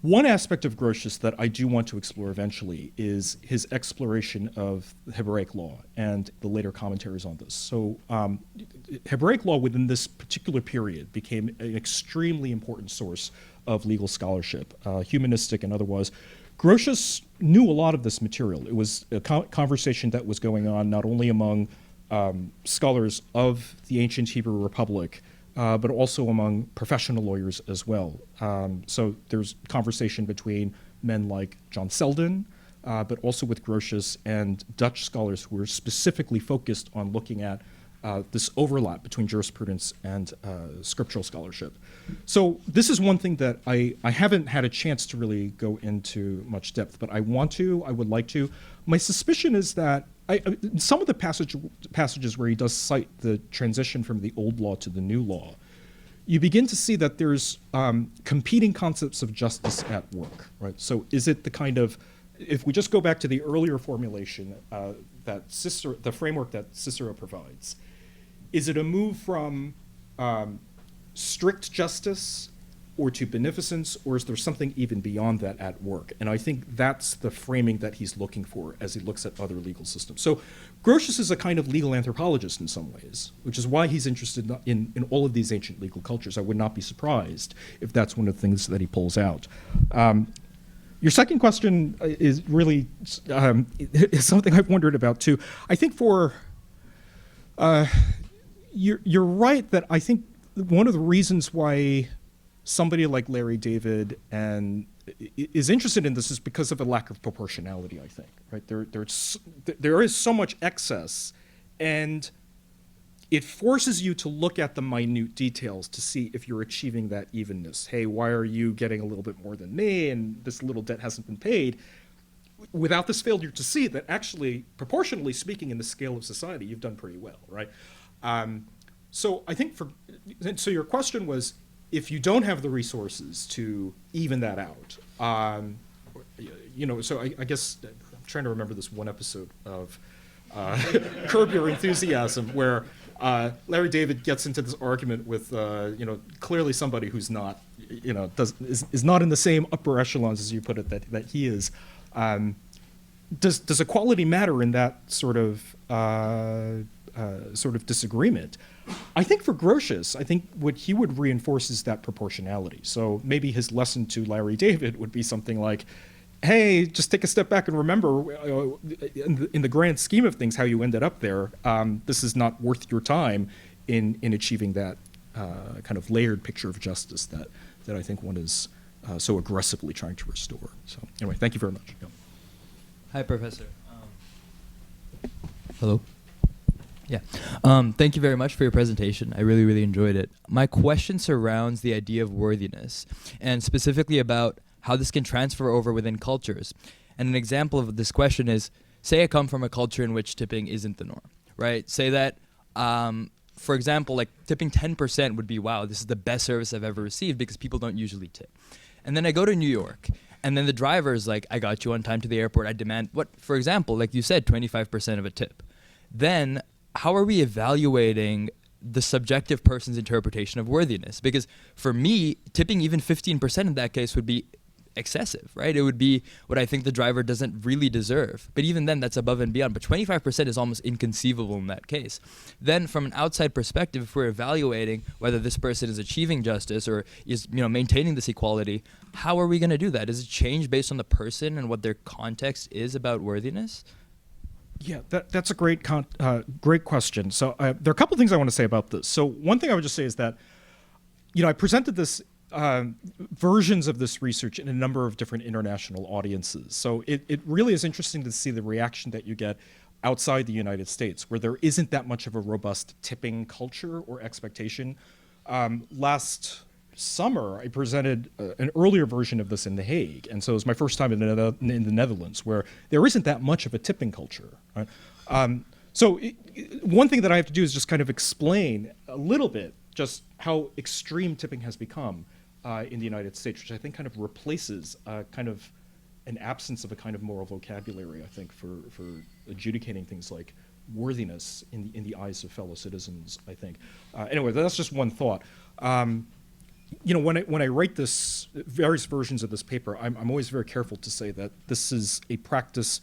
One aspect of Grotius that I do want to explore eventually is his exploration of Hebraic law and the later commentaries on this. So Hebraic law within this particular period became an extremely important source of legal scholarship, humanistic and otherwise. Grotius knew a lot of this material. It was a conversation that was going on not only among scholars of the ancient Hebrew Republic, but also among professional lawyers as well. So there's conversation between men like John Selden, but also with Grotius and Dutch scholars who were specifically focused on looking at this overlap between jurisprudence and scriptural scholarship. So this is one thing that I haven't had a chance to really go into much depth, but I would like to. My suspicion is that some of the passages where he does cite the transition from the old law to the new law, you begin to see that there's competing concepts of justice at work, right? So is it the kind of, if we just go back to the earlier formulation that the framework that Cicero provides, is it a move from strict justice or to beneficence, or is there something even beyond that at work? And I think that's the framing that he's looking for as he looks at other legal systems. So Grotius is a kind of legal anthropologist in some ways, which is why he's interested in all of these ancient legal cultures. I would not be surprised if that's one of the things that he pulls out. Your second question is really is something I've wondered about too. I think you're right that I think one of the reasons why somebody like Larry David is interested in this is because of a lack of proportionality, I think, right? There is so much excess, and it forces you to look at the minute details to see if you're achieving that evenness. Hey, why are you getting a little bit more than me, and this little debt hasn't been paid? Without this failure to see that actually, proportionally speaking, in the scale of society, you've done pretty well, right? So I think so your question was, if you don't have the resources to even that out, so I guess I'm trying to remember this one episode of Curb Your Enthusiasm where Larry David gets into this argument with, clearly somebody who's not, is not in the same upper echelons as you put it that he is. Does equality matter in that sort of disagreement? I think for Grotius, I think what he would reinforce is that proportionality. So maybe his lesson to Larry David would be something like, hey, just take a step back and remember, in the grand scheme of things, how you ended up there. This is not worth your time in achieving that kind of layered picture of justice that I think one is so aggressively trying to restore. So anyway, thank you very much. Yeah. Hi, Professor. Hello. Yeah. Thank you very much for your presentation. I really, really enjoyed it. My question surrounds the idea of worthiness, and specifically about how this can transfer over within cultures. And an example of this question is, say I come from a culture in which tipping isn't the norm, right? Say that, for example, like tipping 10% would be, wow, this is the best service I've ever received because people don't usually tip. And then I go to New York, and then the driver is like, I got you on time to the airport. I demand, for example, like you said, 25% of a tip. Then how are we evaluating the subjective person's interpretation of worthiness? Because for me, tipping even 15% in that case would be excessive, right? It would be what I think the driver doesn't really deserve. But even then, that's above and beyond. But 25% is almost inconceivable in that case. Then from an outside perspective, if we're evaluating whether this person is achieving justice or is maintaining this equality, how are we going to do that? Does it change based on the person and what their context is about worthiness? Yeah, that's a great question. So there are a couple things I want to say about this. So one thing I would just say is that, I presented this versions of this research in a number of different international audiences. So it really is interesting to see the reaction that you get outside the United States, where there isn't that much of a robust tipping culture or expectation. Last summer, I presented an earlier version of this in The Hague, and so it was my first time in the Netherlands, where there isn't that much of a tipping culture. Right? One thing that I have to do is just kind of explain a little bit just how extreme tipping has become in the United States, which I think kind of replaces kind of an absence of a kind of moral vocabulary, I think, for adjudicating things like worthiness in the eyes of fellow citizens, I think. Anyway, that's just one thought. when I write this, various versions of this paper, I'm always very careful to say that this is a practice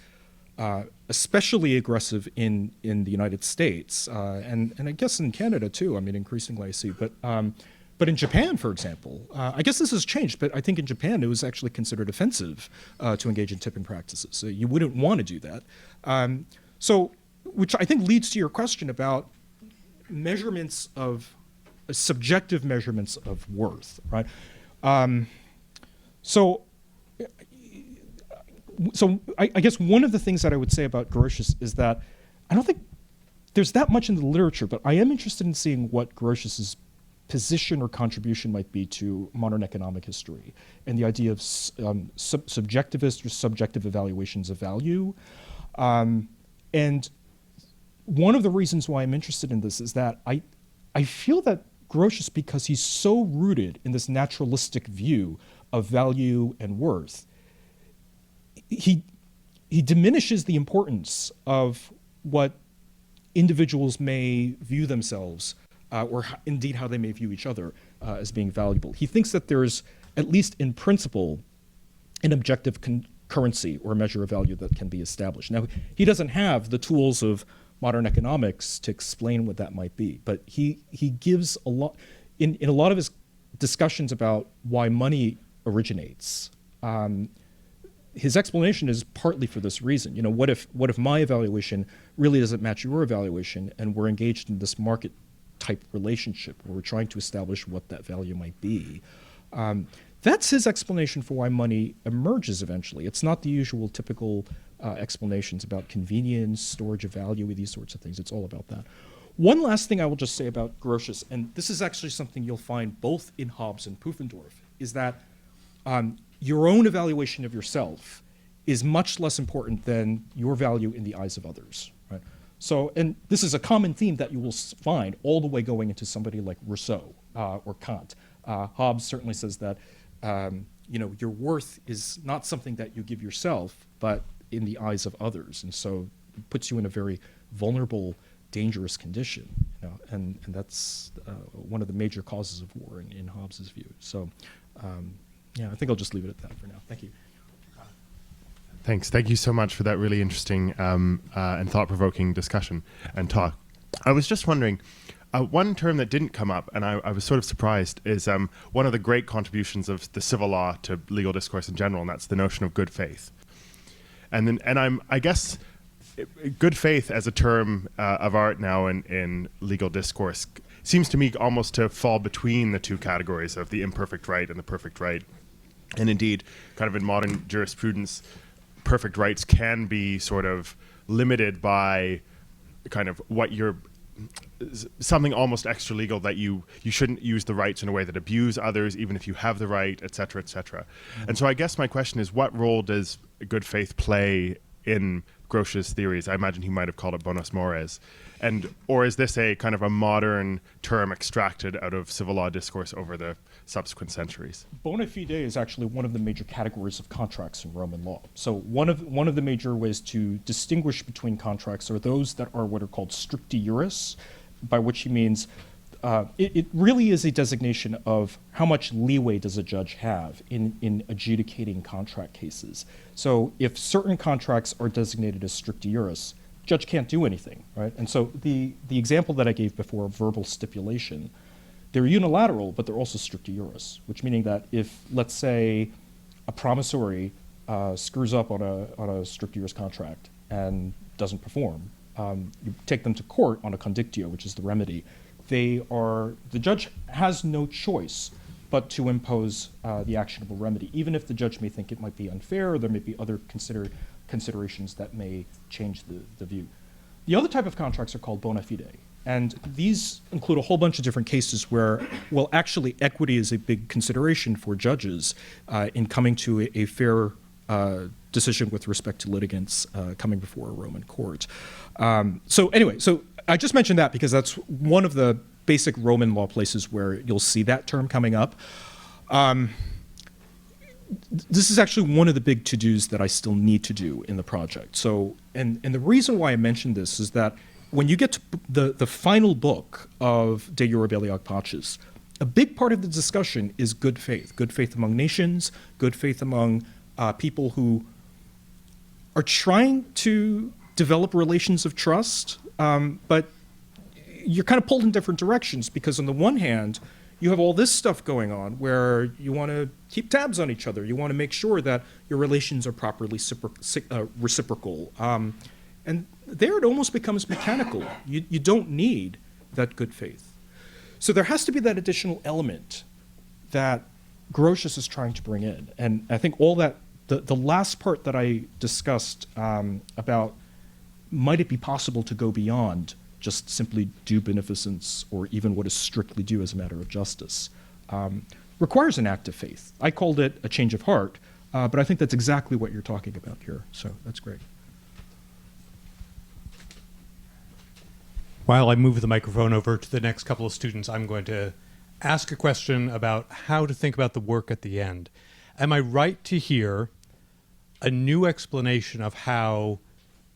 especially aggressive in the United States, and I guess in Canada too. I mean, increasingly I see, but in Japan, for example, I guess this has changed, but I think in Japan it was actually considered offensive to engage in tipping practices. So you wouldn't want to do that. Which I think leads to your question about measurements of subjective measurements of worth, right? So I guess one of the things that I would say about Grotius is that I don't think there's that much in the literature, but I am interested in seeing what Grotius's position or contribution might be to modern economic history and the idea of subjectivist or subjective evaluations of value. And one of the reasons why I'm interested in this is that I feel that Grotius, because he's so rooted in this naturalistic view of value and worth, he diminishes the importance of what individuals may view themselves or indeed how they may view each other as being valuable. He thinks that there's, at least in principle, an objective currency or measure of value that can be established. Now, he doesn't have the tools of modern economics to explain what that might be, but he gives a lot, in a lot of his discussions about why money originates, his explanation is partly for this reason. What if my evaluation really doesn't match your evaluation, and we're engaged in this market type relationship where we're trying to establish what that value might be? That's his explanation for why money emerges eventually. It's not the usual typical explanations about convenience, storage of value, these sorts of things. It's all about that. One last thing I will just say about Grotius, and this is actually something you'll find both in Hobbes and Pufendorf, is that your own evaluation of yourself is much less important than your value in the eyes of others, right? So, and this is a common theme that you will find all the way going into somebody like Rousseau or Kant. Hobbes certainly says that your worth is not something that you give yourself, but in the eyes of others, and so it puts you in a very vulnerable, dangerous condition. And that's one of the major causes of war in Hobbes's view. So. I think I'll just leave it at that for now. Thank you. Thanks. Thank you so much for that really interesting and thought-provoking discussion and talk. I was just wondering, one term that didn't come up, and I was sort of surprised, is one of the great contributions of the civil law to legal discourse in general, and that's the notion of good faith. I guess good faith as a term of art now in legal discourse seems to me almost to fall between the two categories of the imperfect right and the perfect right. And indeed, kind of in modern jurisprudence, perfect rights can be sort of limited by kind of what you're, something almost extra legal, that you shouldn't use the rights in a way that abuse others, even if you have the right, et cetera, et cetera. Mm-hmm. And so I guess my question is, what role does good faith play in Grotius' theories? I imagine he might have called it bonus mores. Or is this a kind of a modern term extracted out of civil law discourse over the subsequent centuries? Bona fide is actually one of the major categories of contracts in Roman law. So one of the major ways to distinguish between contracts are those that are what are called stricti juris, by which he means it really is a designation of how much leeway does a judge have in adjudicating contract cases. So if certain contracts are designated as stricti juris, judge can't do anything, right? And so the example that I gave before of verbal stipulation, they're unilateral, but they're also stricti juris, which meaning that if, let's say, a promissory screws up on a stricti juris contract and doesn't perform, you take them to court on a condictio, which is the remedy. The judge has no choice but to impose the actionable remedy, even if the judge may think it might be unfair, or there may be other considerations that may change the view. The other type of contracts are called bona fide, and these include a whole bunch of different cases where, well, actually equity is a big consideration for judges in coming to a fair decision with respect to litigants coming before a Roman court. So I just mentioned that because that's one of the basic Roman law places where you'll see that term coming up. This is actually one of the big to-dos that I still need to do in the project. So, and the reason why I mentioned this is that when you get to the final book of De Jure Belli Ac Paces, a big part of the discussion is good faith among nations, good faith among people who are trying to develop relations of trust, but you're kind of pulled in different directions because on the one hand, you have all this stuff going on where you want to keep tabs on each other. You want to make sure that your relations are properly reciprocal. And there it almost becomes mechanical. You don't need that good faith. So there has to be that additional element that Grotius is trying to bring in. And I think all that, the last part that I discussed about might it be possible to go beyond just simply due beneficence or even what is strictly due as a matter of justice, requires an act of faith. I called it a change of heart, but I think that's exactly what you're talking about here. So that's great. While I move the microphone over to the next couple of students, I'm going to ask a question about how to think about the work at the end. Am I right to hear a new explanation of how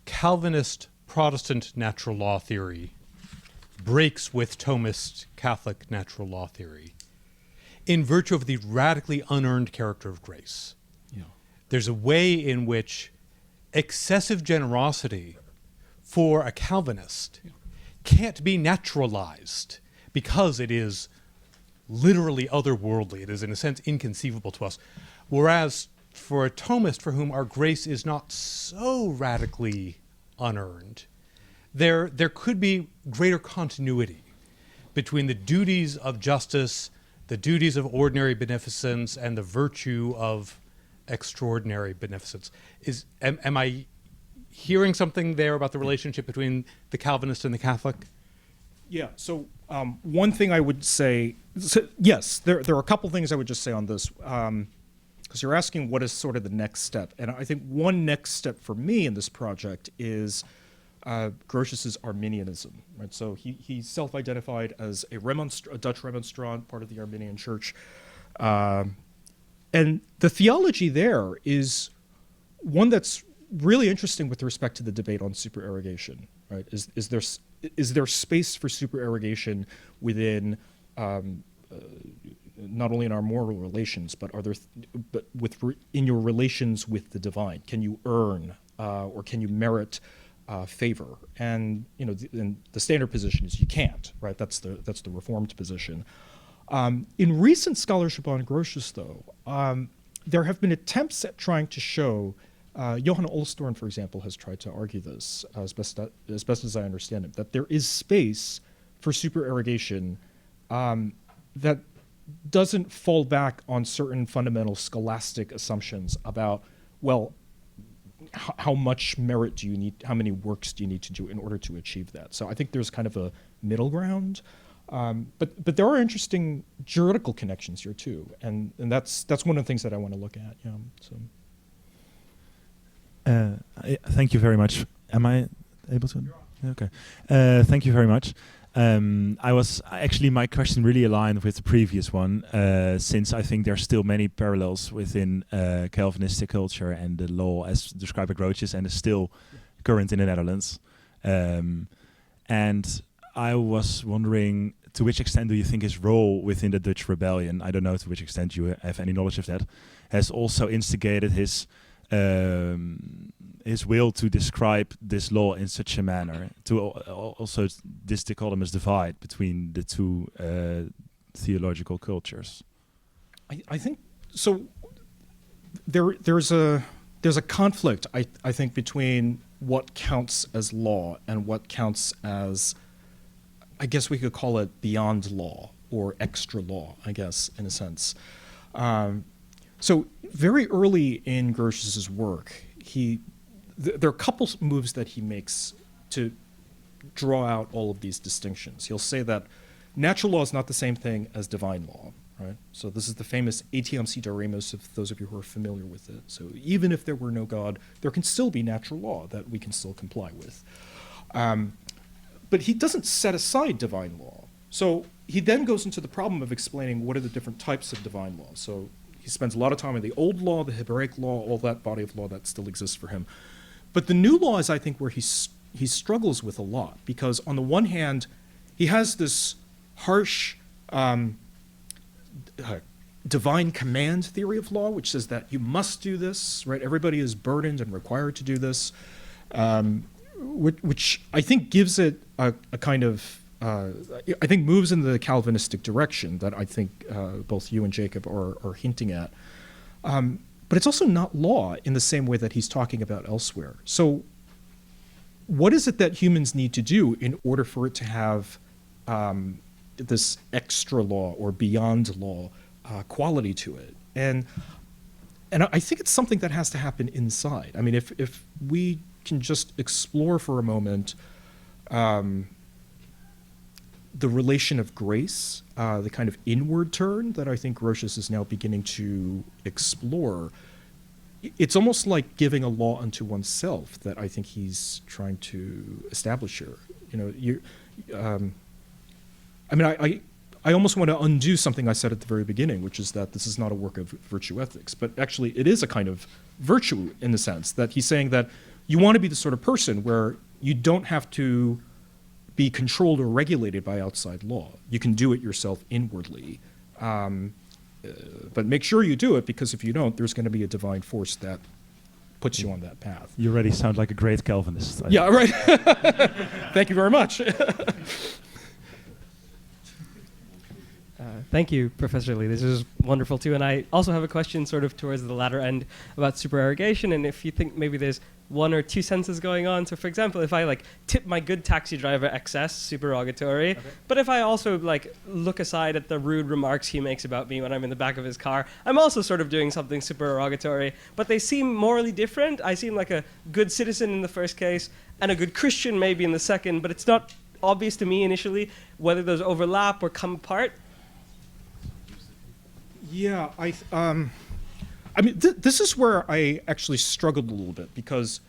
Calvinist Protestant natural law theory breaks with Thomist Catholic natural law theory in virtue of the radically unearned character of grace? Yeah. There's a way in which excessive generosity for a Calvinist can't be naturalized because it is literally otherworldly. It is, in a sense, inconceivable to us. Whereas for a Thomist for whom our grace is not so radically unearned, there could be greater continuity between the duties of justice, the duties of ordinary beneficence, and the virtue of extraordinary beneficence. Am I hearing something there about the relationship between the Calvinist and the Catholic? Yeah, so one thing I would say, yes, there are a couple things I would just say on this, because you're asking what is sort of the next step. And I think one next step for me in this project is Grotius's Arminianism. Right? So he self-identified as a Dutch Remonstrant, part of the Arminian Church. And the theology there is one that's really interesting with respect to the debate on supererogation, right? Is there space for supererogation within not only in our moral relations, but in your relations with the divine? Can you earn or can you merit favor? And the standard position is you can't, right? That's the Reformed position. In recent scholarship on Grotius, though, there have been attempts at trying to show. Johann Olstorn, for example, has tried to argue this, as best as I understand it, that there is space for supererogation that doesn't fall back on certain fundamental scholastic assumptions about, well, how much merit do you need, how many works do you need to do in order to achieve that? So I think there's kind of a middle ground. But there are interesting juridical connections here too, and that's one of the things that I want to look at. Yeah. So. Thank you very much. Am I able to? Okay. Thank you very much. My question really aligned with the previous one, since I think there are still many parallels within Calvinistic culture and the law as described by Grotius, and is still current in the Netherlands. And I was wondering, to which extent do you think his role within the Dutch rebellion, I don't know to which extent you have any knowledge of that, has also instigated his will to describe this law in such a manner, to also this dichotomous divide between the two theological cultures? I think so. There's a conflict, I think, between what counts as law and what counts as, I guess we could call it beyond law or extra law, I guess, in a sense. So very early in Grotius's work, there are a couple moves that he makes to draw out all of these distinctions. He'll say that natural law is not the same thing as divine law, right? So this is the famous etiam si daremus, if those of you who are familiar with it. So even if there were no God, there can still be natural law that we can still comply with. But he doesn't set aside divine law. So he then goes into the problem of explaining what are the different types of divine law. So he spends a lot of time on the old law, the Hebraic law, all that body of law that still exists for him. But the new law is, I think, where he struggles with a lot, because on the one hand, he has this harsh divine command theory of law, which says that you must do this, right? Everybody is burdened and required to do this, which I think gives it a kind of, I think moves in the Calvinistic direction that I think both you and Jacob are hinting at. But it's also not law in the same way that he's talking about elsewhere. So what is it that humans need to do in order for it to have this extra law or beyond law quality to it? And I think it's something that has to happen inside. I mean, if we can just explore for a moment the relation of grace, the kind of inward turn that I think Grotius is now beginning to explore, it's almost like giving a law unto oneself that I think he's trying to establish here. You know, I almost want to undo something I said at the very beginning, which is that this is not a work of virtue ethics, but actually it is a kind of virtue in the sense that he's saying that you want to be the sort of person where you don't have to be controlled or regulated by outside law. You can do it yourself inwardly. But make sure you do it, because if you don't, there's going to be a divine force that puts you on that path. You already sound like a great Calvinist. Yeah, right. Thank you very much. Thank you, Professor Lee. This is wonderful too. And I also have a question sort of towards the latter end about supererogation, and if you think maybe there's one or two senses going on. So for example, if I tip my good taxi driver excess, supererogatory, okay. But if I also look aside at the rude remarks he makes about me when I'm in the back of his car, I'm also sort of doing something supererogatory, but they seem morally different. I seem like a good citizen in the first case and a good Christian maybe in the second, but it's not obvious to me initially whether those overlap or come apart. Yeah, this is where I actually struggled a little bit, because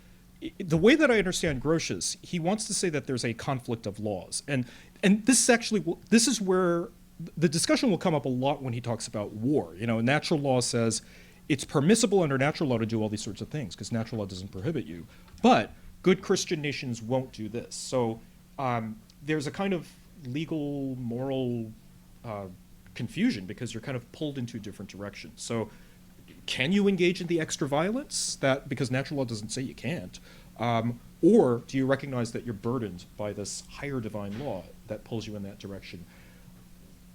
the way that I understand Grotius, he wants to say that there's a conflict of laws, and this is where the discussion will come up a lot when he talks about war. Natural law says it's permissible under natural law to do all these sorts of things because natural law doesn't prohibit you, but good Christian nations won't do this. So there's a kind of legal, moral confusion because you're kind of pulled into different directions. So can you engage in the extra violence because natural law doesn't say you can't? Or do you recognize that you're burdened by this higher divine law that pulls you in that direction?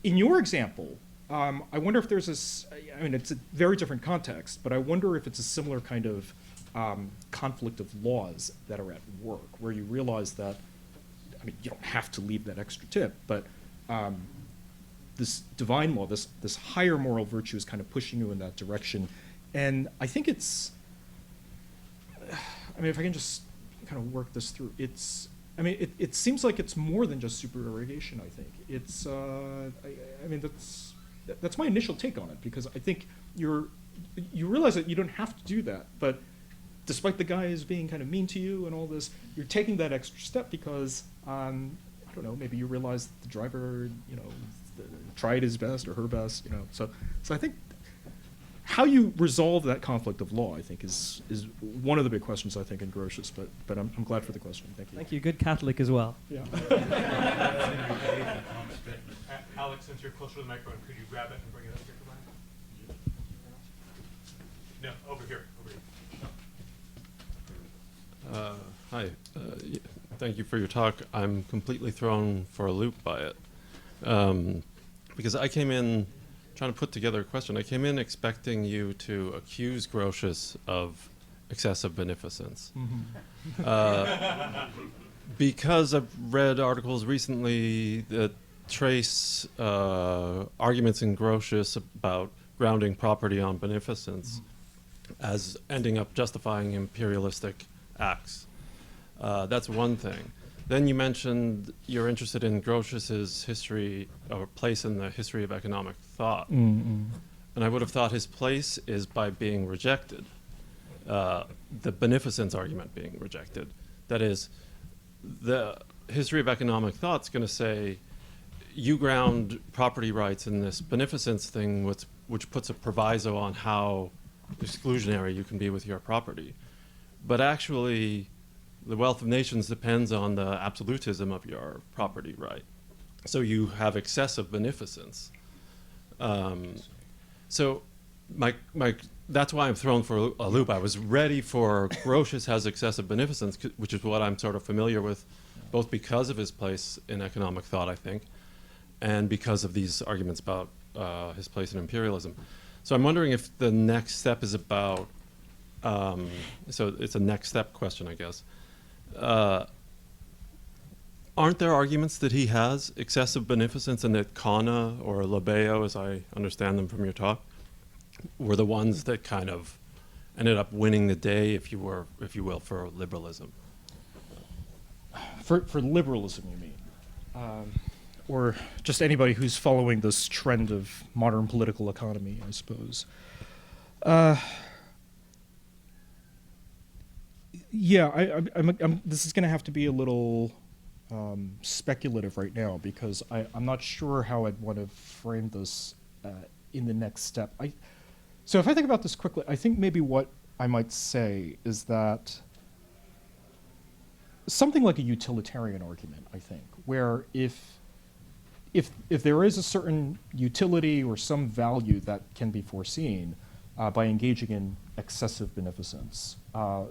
In your example, I wonder if there's it's a very different context, but I wonder if it's a similar kind of conflict of laws that are at work, where you realize that, you don't have to leave that extra tip, but this divine law, this higher moral virtue is kind of pushing you in that direction. And I think it's, if I can just kind of work this through, it seems like it's more than just supererogation, I think. It's, that's my initial take on it, because I think you realize that you don't have to do that, but despite the guys being kind of mean to you and all this, you're taking that extra step because, I don't know, maybe you realize that the driver, tried his best or her best, So I think how you resolve that conflict of law, I think, is one of the big questions, I think, in Grotius, but I'm glad for the question. Thank you. Thank you. Good Catholic as well. Yeah. Alex, since you're closer to the microphone, could you grab it and bring it up here to mine? No, over here. Hi. Thank you for your talk. I'm completely thrown for a loop by it. Because I came in trying to put together a question. I came in expecting you to accuse Grotius of excessive beneficence. Mm-hmm. Because I've read articles recently that trace arguments in Grotius about grounding property on beneficence as ending up justifying imperialistic acts. That's one thing. Then you mentioned you're interested in Grotius's history or place in the history of economic thought. Mm-hmm. And I would have thought his place is by being rejected, the beneficence argument being rejected. That is, the history of economic thought is going to say you ground property rights in this beneficence thing which puts a proviso on how exclusionary you can be with your property. But actually, the wealth of nations depends on the absolutism of your property right. So you have excessive beneficence. So that's why I'm thrown for a loop. I was ready for Grotius has excessive beneficence, which is what I'm sort of familiar with, both because of his place in economic thought, I think, and because of these arguments about his place in imperialism. So I'm wondering if the next step is about, so it's a next step question, I guess. Aren't there arguments that he has excessive beneficence and that Kana or Labeo, as I understand them from your talk, were the ones that kind of ended up winning the day, if you will, for liberalism? For liberalism, you mean? Or just anybody who's following this trend of modern political economy, I suppose. Yeah, this is going to have to be a little speculative right now, because I'm not sure how I'd want to frame this in the next step. So if I think about this quickly, I think maybe what I might say is that something like a utilitarian argument, I think, where if there is a certain utility or some value that can be foreseen by engaging in excessive beneficence.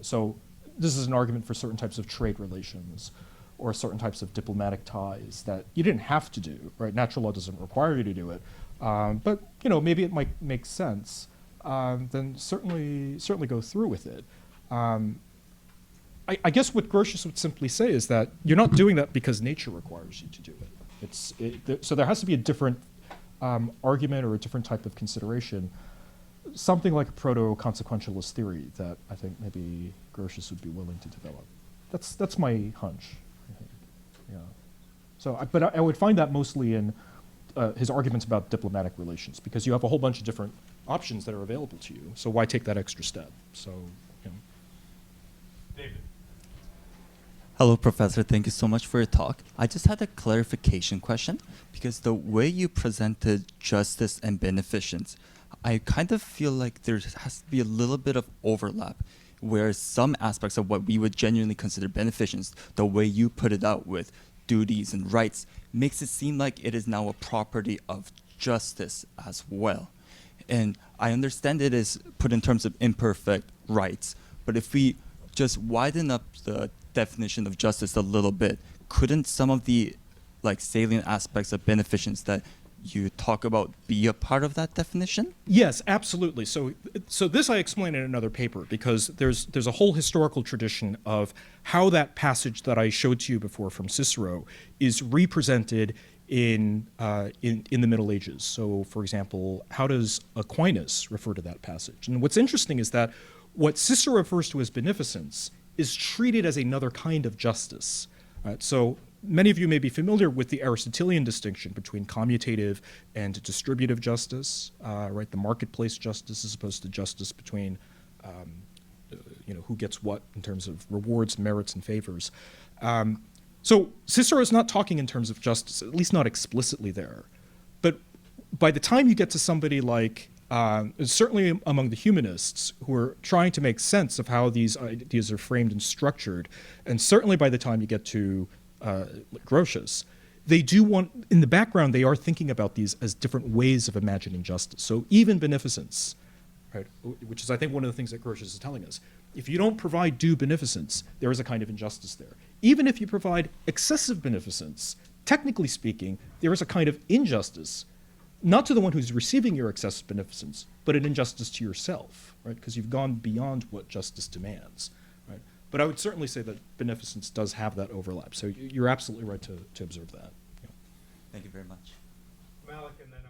So this is an argument for certain types of trade relations or certain types of diplomatic ties that you didn't have to do, right? Natural law doesn't require you to do it, but maybe it might make sense. Then certainly go through with it. I guess what Grotius would simply say is that you're not doing that because nature requires you to do it. So there has to be a different argument or a different type of consideration, something like a proto-consequentialist theory that I think maybe Grotius would be willing to develop. That's my hunch, I think. Yeah. So, but I would find that mostly in his arguments about diplomatic relations, because you have a whole bunch of different options that are available to you. So why take that extra step? So, David. Hello, Professor. Thank you so much for your talk. I just had a clarification question, because the way you presented justice and beneficence, I kind of feel like there has to be a little bit of overlap, where some aspects of what we would genuinely consider beneficence, the way you put it out with duties and rights, makes it seem like it is now a property of justice as well. And I understand it is put in terms of imperfect rights, but if we just widen up the definition of justice a little bit, couldn't some of the salient aspects of beneficence that you talk about be a part of that definition? Yes, absolutely. So this I explain in another paper, because there's a whole historical tradition of how that passage that I showed to you before from Cicero is represented in the Middle Ages. So, for example, how does Aquinas refer to that passage? And what's interesting is that what Cicero refers to as beneficence is treated as another kind of justice. Right? So many of you may be familiar with the Aristotelian distinction between commutative and distributive justice, right? The marketplace justice as opposed to justice between, who gets what in terms of rewards, merits, and favors. So Cicero is not talking in terms of justice, at least not explicitly there. But by the time you get to somebody like, certainly among the humanists who are trying to make sense of how these ideas are framed and structured, and certainly by the time you get to Grotius, they do want, in the background, they are thinking about these as different ways of imagining justice. So even beneficence, right, which is I think one of the things that Grotius is telling us, if you don't provide due beneficence, there is a kind of injustice there. Even if you provide excessive beneficence, technically speaking, there is a kind of injustice, not to the one who's receiving your excessive beneficence, but an injustice to yourself, right? Because you've gone beyond what justice demands, right? But I would certainly say that beneficence does have that overlap. So you're absolutely right to observe that. Yeah. Thank you very much. Malik, and then